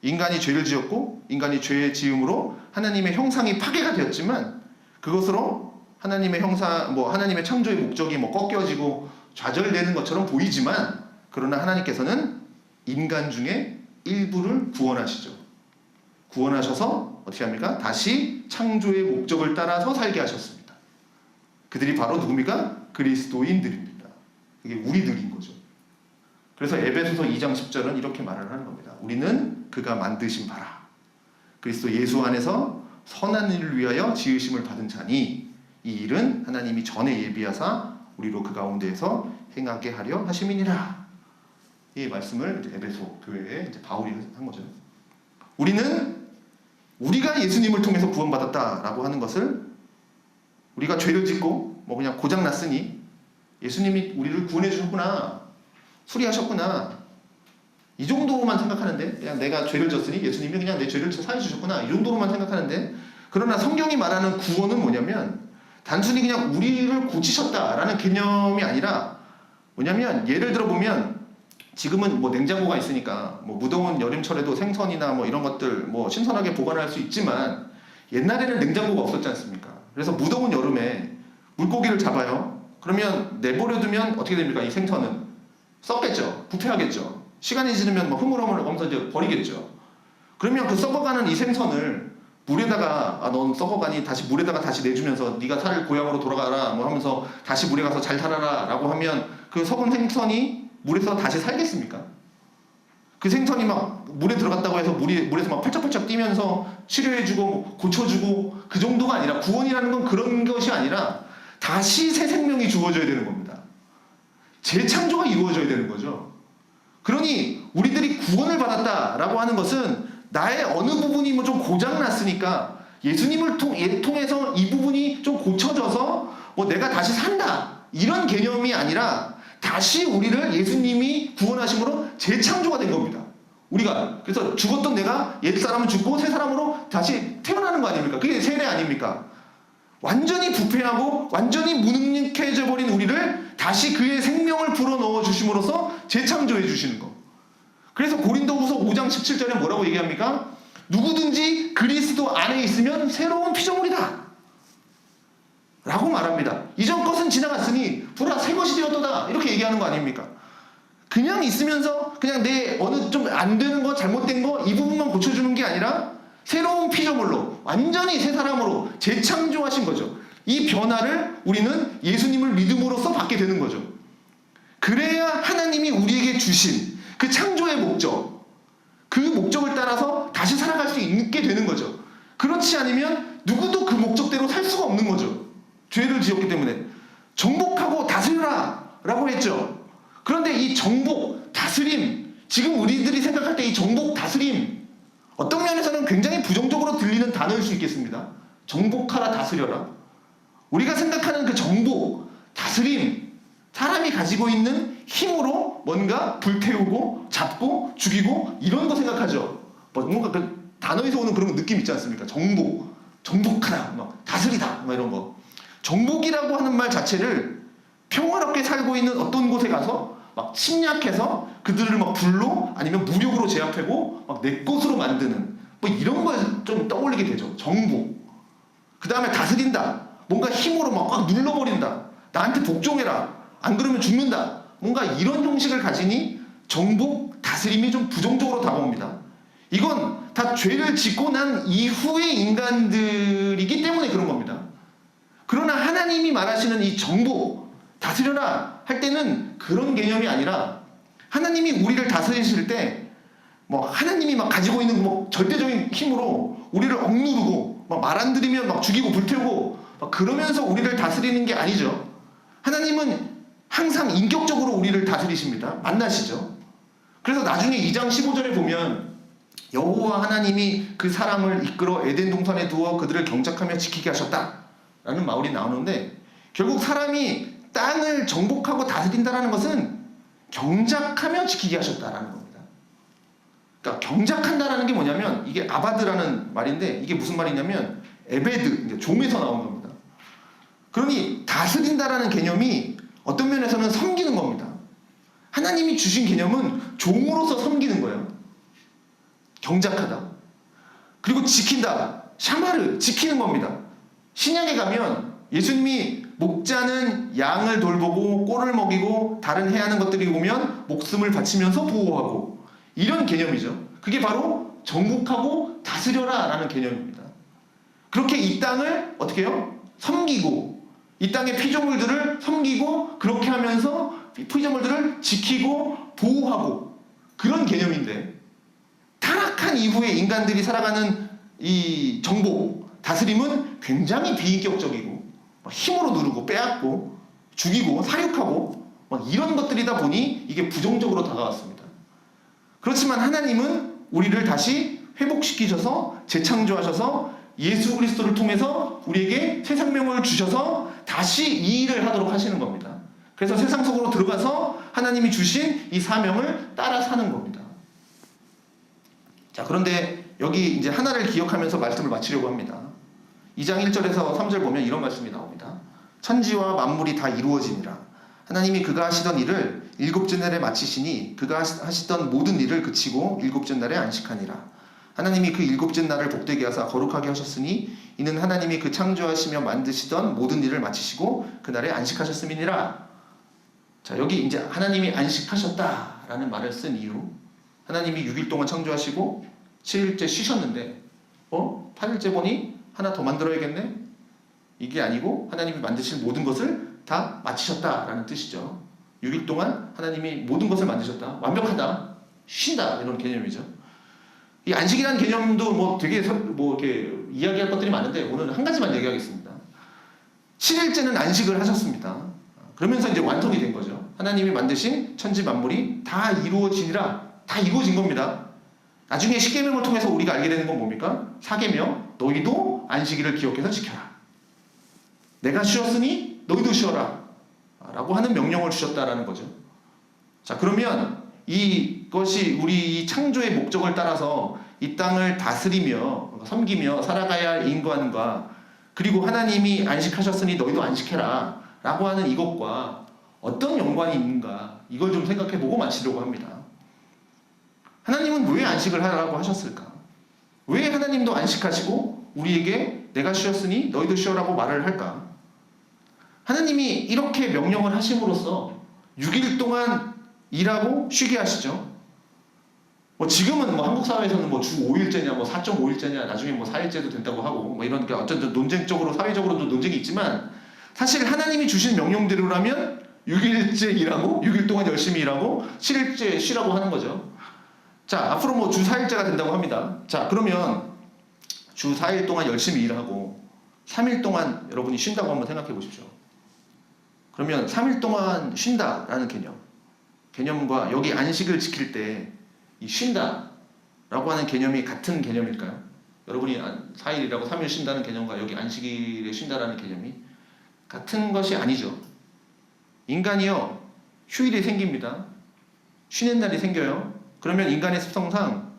인간이 죄를 지었고 인간이 죄의 지음으로 하나님의 형상이 파괴가 되었지만 그것으로 하나님의 형상, 하나님의 창조의 목적이 꺾여지고 좌절되는 것처럼 보이지만 그러나 하나님께서는 인간 중에 일부를 구원하시죠. 구원하셔서 어떻게 합니까? 다시 창조의 목적을 따라서 살게 하셨습니다. 그들이 바로 누굽니까? 그리스도인들입니다. 이게 우리들인 거죠. 그래서 에베소서 2장 10절은 이렇게 말을 하는 겁니다. 우리는 그가 만드신 바라. 그리스도 예수 안에서 선한 일을 위하여 지으심을 받은 자니 이 일은 하나님이 전에 예비하사 우리로 그 가운데에서 행하게 하려 하심이니라. 이 말씀을 이제 에베소 교회에 이제 바울이 한 거죠. 우리가 예수님을 통해서 구원받았다라고 하는 것을 우리가 죄를 짓고 뭐 그냥 고장 났으니 예수님이 우리를 구원해 주셨구나, 수리하셨구나, 이 정도로만 생각하는데, 그냥 내가 죄를 졌으니 예수님이 그냥 내 죄를 사해 주셨구나, 이 정도로만 생각하는데, 그러나 성경이 말하는 구원은 뭐냐면 단순히 그냥 우리를 고치셨다라는 개념이 아니라 뭐냐면, 예를 들어 보면 지금은 뭐 냉장고가 있으니까 뭐 무더운 여름철에도 생선이나 뭐 이런 것들 뭐 신선하게 보관할 수 있지만 옛날에는 냉장고가 없었지 않습니까? 그래서 무더운 여름에 물고기를 잡아요. 그러면 내버려두면 어떻게 됩니까? 이 생선은 썩겠죠. 부패하겠죠. 시간이 지나면 뭐 흐물흐물하면서 이제 버리겠죠. 그러면 그 썩어가는 이 생선을 물에다가 넌 썩어가니 다시 물에다가 다시 내주면서 네가 살 고향으로 돌아가라 뭐 하면서 다시 물에 가서 잘 살아라 라고 하면 그 썩은 생선이 물에서 다시 살겠습니까? 그 생선이 막 물에 들어갔다고 해서 물에서 막 펄쩍펄쩍 뛰면서 치료해주고 고쳐주고 그 정도가 아니라, 구원이라는 건 그런 것이 아니라 다시 새 생명이 주어져야 되는 겁니다. 재창조가 이루어져야 되는 거죠. 그러니 우리들이 구원을 받았다라고 하는 것은 나의 어느 부분이 뭐 좀 고장났으니까 예수님을 통해서 이 부분이 좀 고쳐져서 뭐 내가 다시 산다, 이런 개념이 아니라 다시 우리를 예수님이 구원하심으로 재창조가 된 겁니다. 우리가 그래서 죽었던 내가 옛사람은 죽고 새 사람으로 다시 태어나는 거 아닙니까? 그게 세례 아닙니까? 완전히 부패하고 완전히 무능력해져 버린 우리를 다시 그의 생명을 불어넣어 주심으로써 재창조해 주시는 거. 그래서 고린도후서 5장 17절에 뭐라고 얘기합니까? 누구든지 그리스도 안에 있으면 새로운 피조물이다 라고 말합니다. 이전 것은 지나갔으니 보라 새 것이 되었도다, 이렇게 얘기하는 거 아닙니까? 그냥 있으면서 그냥 내 어느 좀 안 되는 거, 잘못된 거 이 부분만 고쳐주는 게 아니라 새로운 피조물로 완전히 새 사람으로 재창조하신 거죠. 이 변화를 우리는 예수님을 믿음으로써 받게 되는 거죠. 그래야 하나님이 우리에게 주신 그 창조의 목적, 그 목적을 따라서 다시 살아갈 수 있게 되는 거죠. 그렇지 않으면 누구도 그 목적대로 살 수가 없는 거죠. 죄를 지었기 때문에. 정복하고 다스려라 라고 했죠. 그런데 이 정복, 다스림, 지금 우리들이 생각할 때 이 정복, 다스림, 어떤 면에서는 굉장히 부정적으로 들리는 단어일 수 있겠습니다. 정복하라, 다스려라. 우리가 생각하는 그 정복, 다스림, 사람이 가지고 있는 힘으로 뭔가 불태우고 잡고 죽이고 이런 거 생각하죠. 뭔가 그 단어에서 오는 그런 느낌 있지 않습니까? 정복, 정복하라, 막 다스리다, 막 이런 거. 정복이라고 하는 말 자체를 평화롭게 살고 있는 어떤 곳에 가서 막 침략해서 그들을 막 불로 아니면 무력으로 제압하고 막 내 것으로 만드는 뭐 이런 걸 좀 떠올리게 되죠. 정복. 그 다음에 다스린다. 뭔가 힘으로 막 꽉 눌러버린다. 나한테 복종해라. 안 그러면 죽는다. 뭔가 이런 형식을 가지니 정복, 다스림이 좀 부정적으로 다가옵니다. 이건 다 죄를 짓고 난 이후의 인간들이기 때문에 그런 겁니다. 그러나 하나님이 말하시는 이 정복, 다스려라 할 때는 그런 개념이 아니라 하나님이 우리를 다스리실 때 뭐 하나님이 막 가지고 있는 뭐 절대적인 힘으로 우리를 억누르고 막 말 안 들으면 막 죽이고 불태우고 막 그러면서 우리를 다스리는 게 아니죠. 하나님은 항상 인격적으로 우리를 다스리십니다. 만나시죠. 그래서 나중에 2장 15절에 보면 여호와 하나님이 그 사람을 이끌어 에덴 동산에 두어 그들을 경작하며 지키게 하셨다 라는 말이 나오는데, 결국 사람이 땅을 정복하고 다스린다는 것은 경작하며 지키게 하셨다라는 겁니다. 그러니까 경작한다라는 게 뭐냐면, 이게 아바드라는 말인데 이게 무슨 말이냐면 에베드, 종에서 나온 겁니다. 그러니 다스린다라는 개념이 어떤 면에서는 섬기는 겁니다. 하나님이 주신 개념은 종으로서 섬기는 거예요. 경작하다. 그리고 지킨다. 샤마르, 지키는 겁니다. 신약에 가면 예수님이 목자는 양을 돌보고 꼴을 먹이고 다른 해야 하는 것들이 오면 목숨을 바치면서 보호하고, 이런 개념이죠. 그게 바로 정복하고 다스려라 라는 개념입니다. 그렇게 이 땅을 어떻게 해요? 섬기고 이 땅의 피조물들을 섬기고 그렇게 하면서 피조물들을 지키고 보호하고 그런 개념인데 타락한 이후에 인간들이 살아가는 이 정복, 다스림은 굉장히 비인격적이고 힘으로 누르고 빼앗고 죽이고 사육하고 이런 것들이다 보니 이게 부정적으로 다가왔습니다. 그렇지만 하나님은 우리를 다시 회복시키셔서 재창조하셔서 예수 그리스도를 통해서 우리에게 새 생명을 주셔서 다시 이 일을 하도록 하시는 겁니다. 그래서 세상 속으로 들어가서 하나님이 주신 이 사명을 따라 사는 겁니다. 자, 그런데 여기 이제 하나를 기억하면서 말씀을 마치려고 합니다. 2장 1절에서 3절 보면 이런 말씀이 나옵니다. 천지와 만물이 다 이루어지니라. 하나님이 그가 하시던 일을 일곱째 날에 마치시니 그가 하시던 모든 일을 그치고 일곱째 날에 안식하니라. 하나님이 그 일곱째 날을 복되게 하사 거룩하게 하셨으니 이는 하나님이 그 창조하시며 만드시던 모든 일을 마치시고 그날에 안식하셨음이니라. 자, 여기 이제 하나님이 안식하셨다라는 말을 쓴 이유, 하나님이 6일 동안 창조하시고 7일째 쉬셨는데 8일째 보니 하나 더 만들어야겠네? 이게 아니고 하나님이 만드신 모든 것을 다 마치셨다라는 뜻이죠. 6일 동안 하나님이 모든 것을 만드셨다. 완벽하다. 쉰다. 이런 개념이죠. 이 안식이라는 개념도 되게 이렇게 이야기할 것들이 많은데 오늘 한 가지만 얘기하겠습니다. 7일째는 안식을 하셨습니다. 그러면서 이제 완성이 된 거죠. 하나님이 만드신 천지 만물이 다 이루어지니라. 다 이루어진 겁니다. 나중에 십계명을 통해서 우리가 알게 되는 건 뭡니까? 사계명, 너희도 안식일을 기억해서 지켜라. 내가 쉬었으니 너희도 쉬어라. 라고 하는 명령을 주셨다라는 거죠. 자, 그러면 이것이 우리 이 창조의 목적을 따라서 이 땅을 다스리며 섬기며 살아가야 할 인간과 그리고 하나님이 안식하셨으니 너희도 안식해라 라고 하는 이것과 어떤 연관이 있는가 이걸 좀 생각해보고 마치려고 합니다. 하나님은 왜 안식을 하라고 하셨을까? 왜 하나님도 안식하시고 우리에게 내가 쉬었으니 너희도 쉬어라고 말을 할까? 하나님이 이렇게 명령을 하심으로써 6일 동안 일하고 쉬게 하시죠. 지금은 한국 사회에서는 주 5일째냐 4.5일째냐 나중에 4일째도 된다고 하고 이런 게 어쨌든 논쟁적으로 사회적으로도 논쟁이 있지만 사실 하나님이 주신 명령대로라면 6일째 일하고 6일 동안 열심히 일하고 7일째 쉬라고 하는 거죠. 자, 앞으로 주 4일째가 된다고 합니다. 자, 그러면 주 4일 동안 열심히 일하고 3일 동안 여러분이 쉰다고 한번 생각해 보십시오. 그러면 3일 동안 쉰다라는 개념과 여기 안식을 지킬 때 이 쉰다라고 하는 개념이 같은 개념일까요? 여러분이 4일이라고 3일 쉰다는 개념과 여기 안식일에 쉰다라는 개념이 같은 것이 아니죠. 인간이요, 휴일이 생깁니다. 쉬는 날이 생겨요. 그러면 인간의 습성상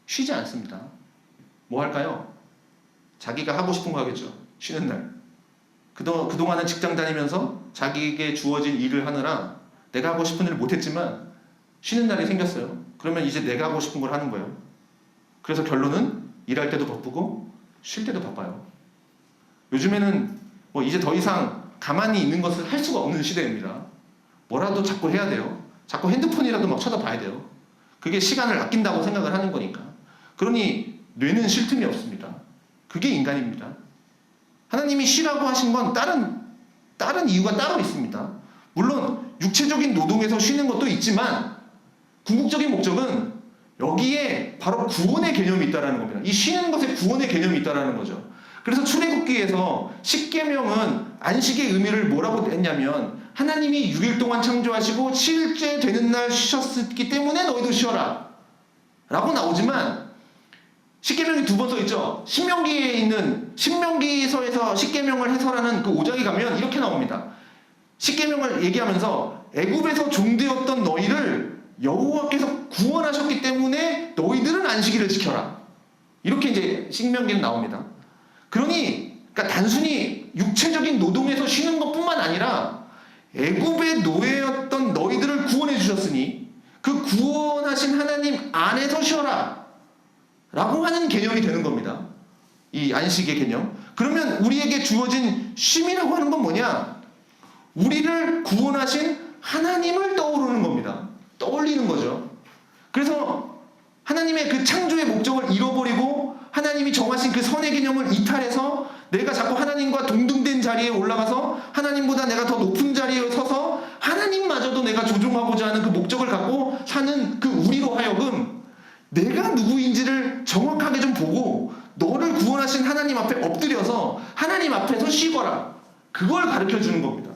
쉬지 않습니다. 뭐 할까요? 자기가 하고 싶은 거 하겠죠. 쉬는 날. 그동안은 직장 다니면서 자기에게 주어진 일을 하느라 내가 하고 싶은 일을 못했지만 쉬는 날이 생겼어요. 그러면 이제 내가 하고 싶은 걸 하는 거예요. 그래서 결론은 일할 때도 바쁘고 쉴 때도 바빠요. 요즘에는 이제 더 이상 가만히 있는 것을 할 수가 없는 시대입니다. 뭐라도 자꾸 해야 돼요. 자꾸 핸드폰이라도 막 쳐다봐야 돼요. 그게 시간을 아낀다고 생각을 하는 거니까. 그러니 뇌는 쉴 틈이 없습니다. 그게 인간입니다. 하나님이 쉬라고 하신 건 다른 이유가 따로 있습니다. 물론 육체적인 노동에서 쉬는 것도 있지만 궁극적인 목적은 여기에 바로 구원의 개념이 있다는 겁니다. 이 쉬는 것에 구원의 개념이 있다는 거죠. 그래서 출애굽기에서 십계명은 안식의 의미를 뭐라고 했냐면 하나님이 6일 동안 창조하시고 7일째 되는 날 쉬셨기 때문에 너희도 쉬어라 라고 나오지만 십계명이 2번 써 있죠. 신명기에 있는 신명기서에서 십계명을 해설하는 그 5장에 가면 이렇게 나옵니다. 십계명을 얘기하면서 애굽에서 종되었던 너희를 여호와께서 구원하셨기 때문에 너희들은 안식일을 지켜라. 이렇게 이제 신명기는 나옵니다. 그러니까 단순히 육체적인 노동에서 쉬는 것뿐만 아니라 애굽의 노예였던 너희들을 구원해 주셨으니 그 구원하신 하나님 안에서 쉬어라 라고 하는 개념이 되는 겁니다. 이 안식의 개념. 그러면 우리에게 주어진 쉼이라고 하는 건 뭐냐? 우리를 구원하신 하나님을 떠오르는 겁니다. 떠올리는 거죠. 그래서 하나님의 그 창조의 목적을 잃어버리고 하나님이 정하신 그 선의 개념을 이탈해서 내가 자꾸 하나님과 동등된 자리에 올라가서 하나님보다 내가 더 높은 자리에 서서 하나님마저도 내가 조종하고자 하는 그 목적을 갖고 사는 그 우리로 하여금 내가 누구인지를 정확하게 좀 보고 너를 구원하신 하나님 앞에 엎드려서 하나님 앞에서 쉬거라. 그걸 가르쳐 주는 겁니다.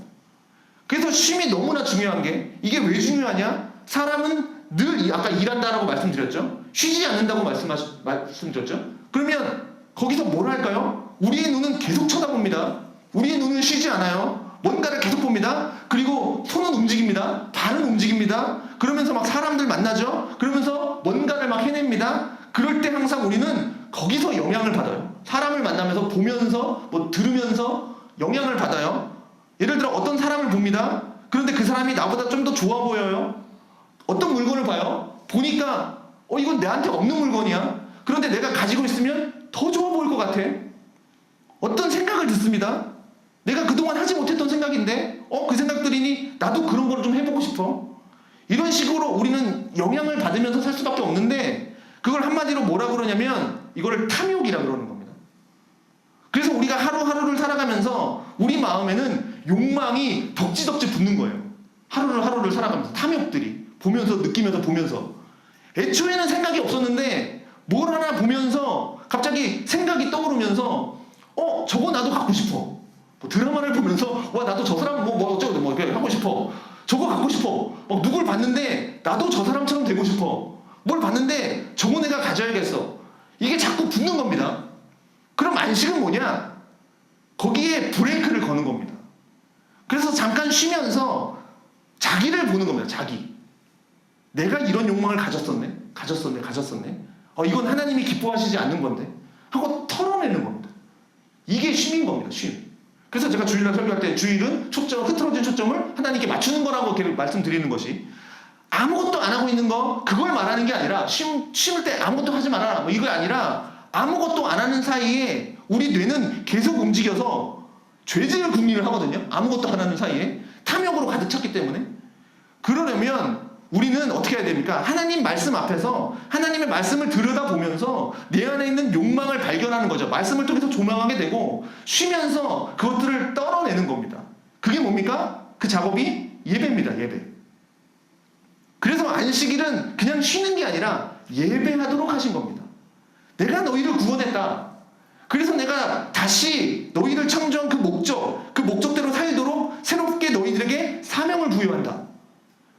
그래서 쉼이 너무나 중요한 게 이게 왜 중요하냐? 사람은 늘 아까 일한다라고 말씀드렸죠. 쉬지 않는다고 말씀드렸죠. 그러면 거기서 뭘 할까요? 우리의 눈은 계속 쳐다봅니다. 우리의 눈은 쉬지 않아요. 뭔가를 계속 봅니다. 그리고 손은 움직입니다. 발은 움직입니다. 그러면서 막 사람들 만나죠. 그러면서 뭔가를 막 해냅니다. 그럴 때 항상 우리는 거기서 영향을 받아요. 사람을 만나면서 보면서 뭐 들으면서 영향을 받아요. 예를 들어 어떤 사람을 봅니다. 그런데 그 사람이 나보다 좀 더 좋아 보여요. 어떤 물건을 봐요. 보니까 이건 내한테 없는 물건이야. 그런데 내가 가지고 있으면 더 좋아 보일 것 같아. 어떤 생각을 듣습니다. 내가 그동안 하지 못했던 생각인데 그 생각들이니 나도 그런 걸 좀 해보고 싶어. 이런 식으로 우리는 영향을 받으면서 살 수밖에 없는데 그걸 한마디로 뭐라 그러냐면 이거를 탐욕이라 그러는 겁니다. 그래서 우리가 하루하루를 살아가면서 우리 마음에는 욕망이 덕지덕지 붙는 거예요. 하루를 살아가면서 탐욕들이 보면서 느끼면서 보면서 애초에는 생각이 없었는데 뭘 하나 보면서 갑자기 생각이 떠오르면서 저거 나도 갖고 싶어. 뭐 드라마를 보면서 와 나도 저 사람 뭐 어쩌고 뭐 하고 싶어. 저거 갖고 싶어. 누굴 봤는데 나도 저 사람처럼 되고 싶어. 뭘 봤는데 저거 내가 가져야겠어. 이게 자꾸 붙는 겁니다. 그럼 안식은 뭐냐? 거기에 브레이크를 거는 겁니다. 그래서 잠깐 쉬면서 자기를 보는 겁니다. 자기. 내가 이런 욕망을 가졌었네. 이건 하나님이 기뻐하시지 않는 건데 하고 털어내는 겁니다. 이게 쉼인 겁니다. 쉼. 그래서 제가 주일날 설교할 때 주일은 흐트러진 초점을 하나님께 맞추는 거라고 말씀드리는 것이 아무것도 안 하고 있는 거 그걸 말하는 게 아니라 쉼을 때 아무것도 하지 말아라 뭐 이거 아니라 아무것도 안 하는 사이에 우리 뇌는 계속 움직여서 죄질 궁리를 하거든요. 아무것도 안 하는 사이에 탐욕으로 가득 찼기 때문에. 그러려면 우리는 어떻게 해야 됩니까? 하나님 말씀 앞에서 하나님의 말씀을 들여다보면서 내 안에 있는 욕망을 발견하는 거죠. 말씀을 통해서 조명하게 되고 쉬면서 그것들을 떨어내는 겁니다. 그게 뭡니까? 그 작업이 예배입니다. 예배. 그래서 안식일은 그냥 쉬는 게 아니라 예배하도록 하신 겁니다. 내가 너희를 구원했다. 그래서 내가 다시 너희를 창조한 그 목적대로 살도록 새롭게 너희들에게 사명을 부여한다.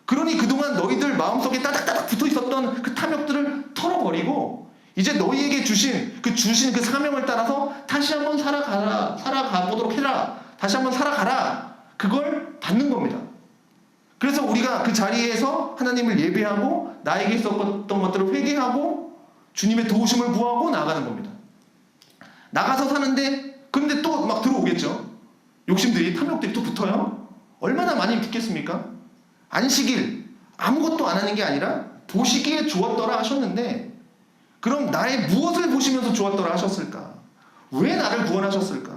그러니 그동안 너희들 마음속에 따닥따닥 붙어있었던 그 탐욕들을 털어버리고 이제 너희에게 주신 그 사명을 따라서 다시 한번 살아가보도록 해라. 다시 한번 살아가라. 그걸 받는 겁니다. 그래서 우리가 그 자리에서 하나님을 예배하고 나에게 있었던 것들을 회개하고 주님의 도우심을 구하고 나아가는 겁니다. 나가서 사는데 그런데 또 막 들어오겠죠. 욕심들이 탐욕들이 또 붙어요. 얼마나 많이 붙겠습니까? 안식일 아무것도 안 하는 게 아니라 보시기에 좋았더라 하셨는데 그럼 나의 무엇을 보시면서 좋았더라 하셨을까? 왜 나를 구원하셨을까?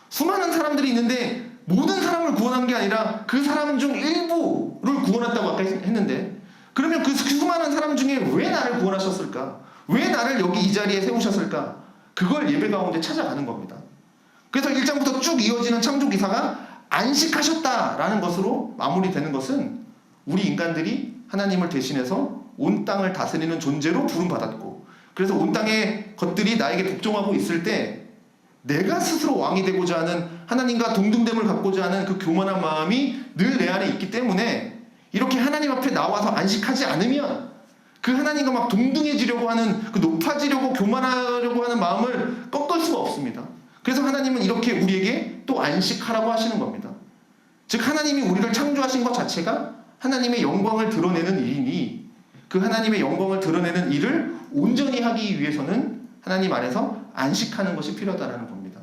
수많은 사람들이 있는데 모든 사람을 구원한 게 아니라 그 사람 중 일부를 구원했다고 아까 했는데 그러면 그 수많은 사람 중에 왜 나를 구원하셨을까? 왜 나를 여기 이 자리에 세우셨을까? 그걸 예배 가운데 찾아가는 겁니다. 그래서 1장부터 쭉 이어지는 창조기사가 안식하셨다라는 것으로 마무리되는 것은 우리 인간들이 하나님을 대신해서 온 땅을 다스리는 존재로 부름받았고 그래서 온 땅의 것들이 나에게 복종하고 있을 때 내가 스스로 왕이 되고자 하는 하나님과 동등됨을 갖고자 하는 그 교만한 마음이 늘 내 안에 있기 때문에 이렇게 하나님 앞에 나와서 안식하지 않으면 그 하나님과 막 동등해지려고 하는 그 높아지려고 교만하려고 하는 마음을 꺾을 수가 없습니다. 그래서 하나님은 이렇게 우리에게 또 안식하라고 하시는 겁니다. 즉 하나님이 우리를 창조하신 것 자체가 하나님의 영광을 드러내는 일이니 그 하나님의 영광을 드러내는 일을 온전히 하기 위해서는 하나님 안에서 안식하는 것이 필요하다는 겁니다.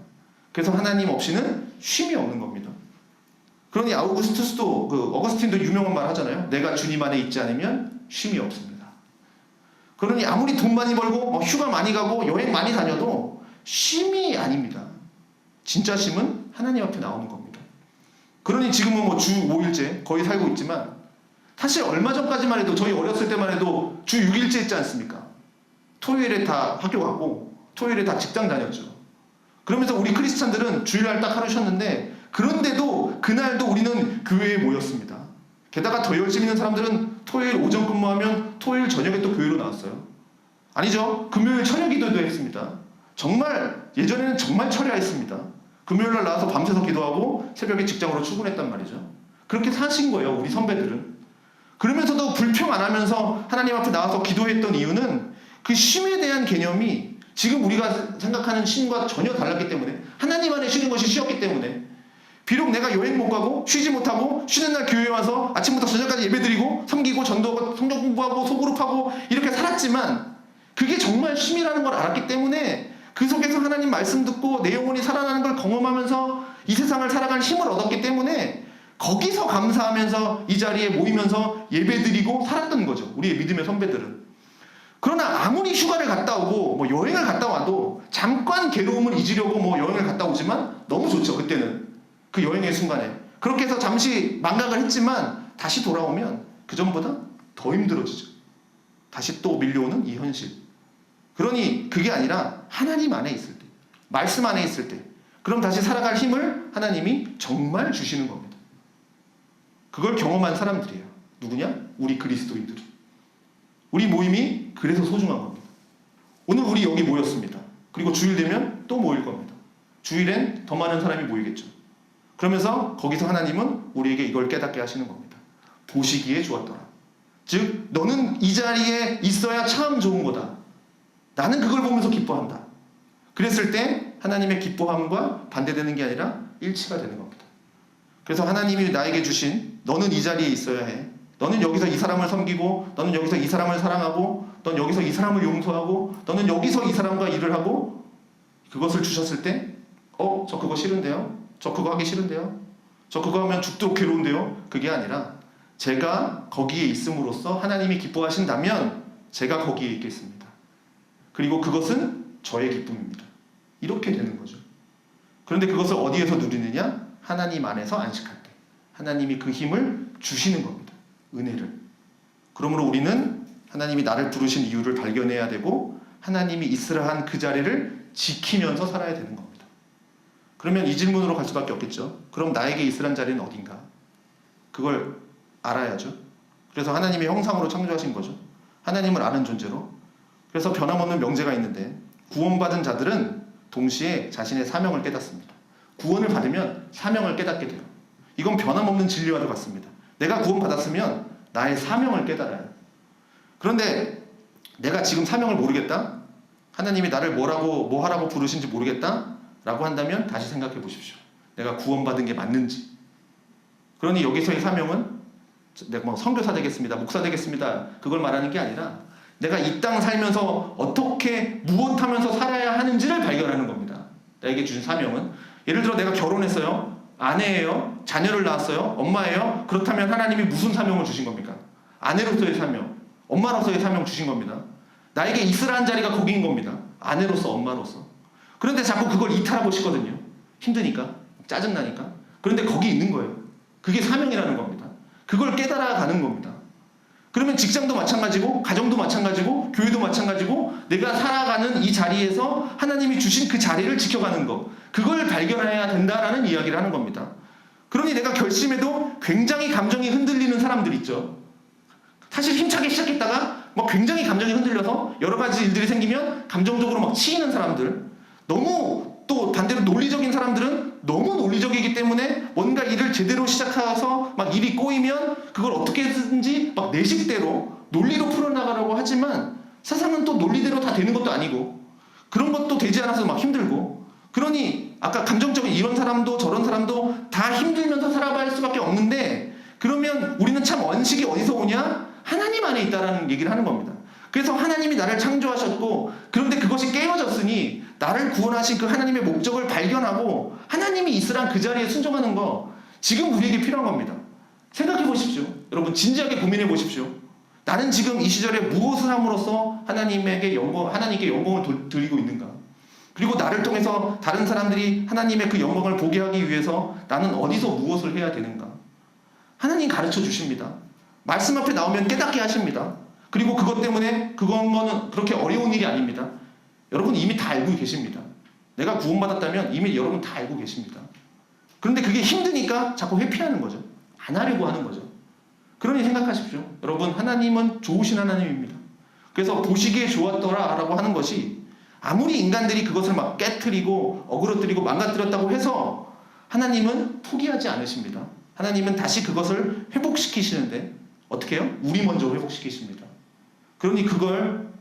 그래서 하나님 없이는 쉼이 없는 겁니다. 그러니 어거스틴도 유명한 말 하잖아요. 내가 주님 안에 있지 않으면 쉼이 없습니다. 그러니 아무리 돈 많이 벌고 휴가 많이 가고 여행 많이 다녀도 쉼이 아닙니다. 진짜 쉼은 하나님 앞에 나오는 겁니다. 그러니 지금은 주 5일째 거의 살고 있지만 사실 얼마 전까지만 해도 저희 어렸을 때만 해도 주 6일째 했지 않습니까? 토요일에 다 학교 갔고 토요일에 다 직장 다녔죠. 그러면서 우리 크리스찬들은 주일날 딱 하루 쉬었는데 그런데도 그날도 우리는 교회에 모였습니다. 게다가 더 열심히 있는 사람들은 토요일 오전 근무하면 토요일 저녁에 또 교회로 나왔어요. 아니죠. 금요일 저녁 기도도 했습니다. 정말 예전에는 정말 철야했습니다. 금요일날 나와서 밤새서 기도하고 새벽에 직장으로 출근했단 말이죠. 그렇게 사신 거예요, 우리 선배들은. 그러면서도 불평 안 하면서 하나님 앞에 나와서 기도했던 이유는 그 쉼에 대한 개념이 지금 우리가 생각하는 쉼과 전혀 달랐기 때문에, 하나님 안에 쉬는 것이 쉬었기 때문에, 비록 내가 여행 못 가고 쉬지 못하고 쉬는 날 교회에 와서 아침부터 저녁까지 예배드리고 섬기고 전도하고 성경 공부하고 소그룹하고 이렇게 살았지만 그게 정말 쉼이라는 걸 알았기 때문에 그 속에서 하나님 말씀 듣고 내 영혼이 살아나는 걸 경험하면서 이 세상을 살아갈 힘을 얻었기 때문에 거기서 감사하면서 이 자리에 모이면서 예배드리고 살았던 거죠, 우리의 믿음의 선배들은. 그러나 아무리 휴가를 갔다 오고 뭐 여행을 갔다 와도 잠깐 괴로움을 잊으려고 뭐 여행을 갔다 오지만 너무 좋죠, 그때는. 그 여행의 순간에 그렇게 해서 잠시 망각을 했지만 다시 돌아오면 그전보다 더 힘들어지죠. 다시 또 밀려오는 이 현실. 그러니 그게 아니라 하나님 안에 있을 때, 말씀 안에 있을 때, 그럼 다시 살아갈 힘을 하나님이 정말 주시는 겁니다. 그걸 경험한 사람들이에요. 누구냐? 우리 그리스도인들이. 우리 모임이 그래서 소중한 겁니다. 오늘 우리 여기 모였습니다. 그리고 주일 되면 또 모일 겁니다. 주일엔 더 많은 사람이 모이겠죠. 그러면서 거기서 하나님은 우리에게 이걸 깨닫게 하시는 겁니다. 보시기에 좋았더라. 즉 너는 이 자리에 있어야 참 좋은 거다. 나는 그걸 보면서 기뻐한다. 그랬을 때 하나님의 기뻐함과 반대되는 게 아니라 일치가 되는 겁니다. 그래서 하나님이 나에게 주신 너는 이 자리에 있어야 해. 너는 여기서 이 사람을 섬기고 너는 여기서 이 사람을 사랑하고 너는 여기서 이 사람을 용서하고 너는 여기서 이 사람과 일을 하고, 그것을 주셨을 때 저 그거 싫은데요? 저 그거 하기 싫은데요? 저 그거 하면 죽도록 괴로운데요? 그게 아니라 제가 거기에 있음으로써 하나님이 기뻐하신다면 제가 거기에 있겠습니다. 그리고 그것은 저의 기쁨입니다. 이렇게 되는 거죠. 그런데 그것을 어디에서 누리느냐? 하나님 안에서 안식할 때 하나님이 그 힘을 주시는 겁니다. 은혜를. 그러므로 우리는 하나님이 나를 부르신 이유를 발견해야 되고 하나님이 있으라 한 그 자리를 지키면서 살아야 되는 겁니다. 그러면 이 질문으로 갈 수밖에 없겠죠. 그럼 나에게 있으란 자리는 어딘가? 그걸 알아야죠. 그래서 하나님의 형상으로 창조하신 거죠. 하나님을 아는 존재로. 그래서 변함없는 명제가 있는데 구원받은 자들은 동시에 자신의 사명을 깨닫습니다. 구원을 받으면 사명을 깨닫게 돼요. 이건 변함없는 진리와도 같습니다. 내가 구원받았으면 나의 사명을 깨달아요. 그런데 내가 지금 사명을 모르겠다? 하나님이 나를 뭐 하라고 부르신지 모르겠다? 라고 한다면 다시 생각해 보십시오. 내가 구원받은 게 맞는지. 그러니 여기서의 사명은 내가 뭐 선교사 되겠습니다, 목사 되겠습니다, 그걸 말하는 게 아니라 내가 이 땅 살면서 어떻게 무엇하면서 살아야 하는지를 발견하는 겁니다. 나에게 주신 사명은, 예를 들어 내가 결혼했어요, 아내예요, 자녀를 낳았어요, 엄마예요. 그렇다면 하나님이 무슨 사명을 주신 겁니까? 아내로서의 사명, 엄마로서의 사명 주신 겁니다. 나에게 있으라는 자리가 거기인 겁니다. 아내로서, 엄마로서. 그런데 자꾸 그걸 이탈하고 싶거든요. 힘드니까, 짜증나니까. 그런데 거기 있는 거예요. 그게 사명이라는 겁니다. 그걸 깨달아가는 겁니다. 그러면 직장도 마찬가지고 가정도 마찬가지고 교회도 마찬가지고 내가 살아가는 이 자리에서 하나님이 주신 그 자리를 지켜가는 것, 그걸 발견해야 된다라는 이야기를 하는 겁니다. 그러니 내가 결심해도 굉장히 감정이 흔들리는 사람들 있죠. 사실 힘차게 시작했다가 막 굉장히 감정이 흔들려서 여러 가지 일들이 생기면 감정적으로 막 치이는 사람들, 너무 또 반대로 논리적인 사람들은 너무 논리적이기 때문에 뭔가 일을 제대로 시작해서 막 일이 꼬이면 그걸 어떻게든지 막 내 식대로 논리로 풀어나가려고 하지만 세상은 또 논리대로 다 되는 것도 아니고 그런 것도 되지 않아서 막 힘들고, 그러니 아까 감정적인 이런 사람도 저런 사람도 다 힘들면서 살아갈 수밖에 없는데, 그러면 우리는 참 원칙이 어디서 오냐? 하나님 안에 있다라는 얘기를 하는 겁니다. 그래서 하나님이 나를 창조하셨고, 그런데 그것이 깨어졌으니 나를 구원하신 그 하나님의 목적을 발견하고 하나님이 있으란 그 자리에 순종하는 거, 지금 우리에게 필요한 겁니다. 생각해 보십시오. 여러분 진지하게 고민해 보십시오. 나는 지금 이 시절에 무엇을 함으로써 하나님께 영광을 드리고 있는가? 그리고 나를 통해서 다른 사람들이 하나님의 그 영광을 보게 하기 위해서 나는 어디서 무엇을 해야 되는가? 하나님 가르쳐 주십니다. 말씀 앞에 나오면 깨닫게 하십니다. 그리고 그것 때문에 그거는 그렇게 어려운 일이 아닙니다. 여러분 이미 다 알고 계십니다. 내가 구원받았다면 이미 여러분 다 알고 계십니다. 그런데 그게 힘드니까 자꾸 회피하는 거죠. 안 하려고 하는 거죠. 그러니 생각하십시오. 여러분 하나님은 좋으신 하나님입니다. 그래서 보시기에 좋았더라라고 하는 것이 아무리 인간들이 그것을 막 깨트리고 어그러뜨리고 망가뜨렸다고 해서 하나님은 포기하지 않으십니다. 하나님은 다시 그것을 회복시키시는데 어떻게 해요? 우리 먼저 회복시키십니다. 그러니 그걸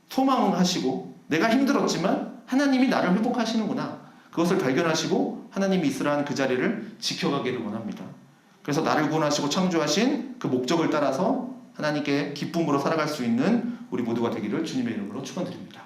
소망하시고 내가 힘들었지만 하나님이 나를 회복하시는구나. 그것을 발견하시고 하나님이 있으라 하는 그 자리를 지켜가기를 원합니다. 그래서 나를 구원하시고 창조하신 그 목적을 따라서 하나님께 기쁨으로 살아갈 수 있는 우리 모두가 되기를 주님의 이름으로 축원드립니다.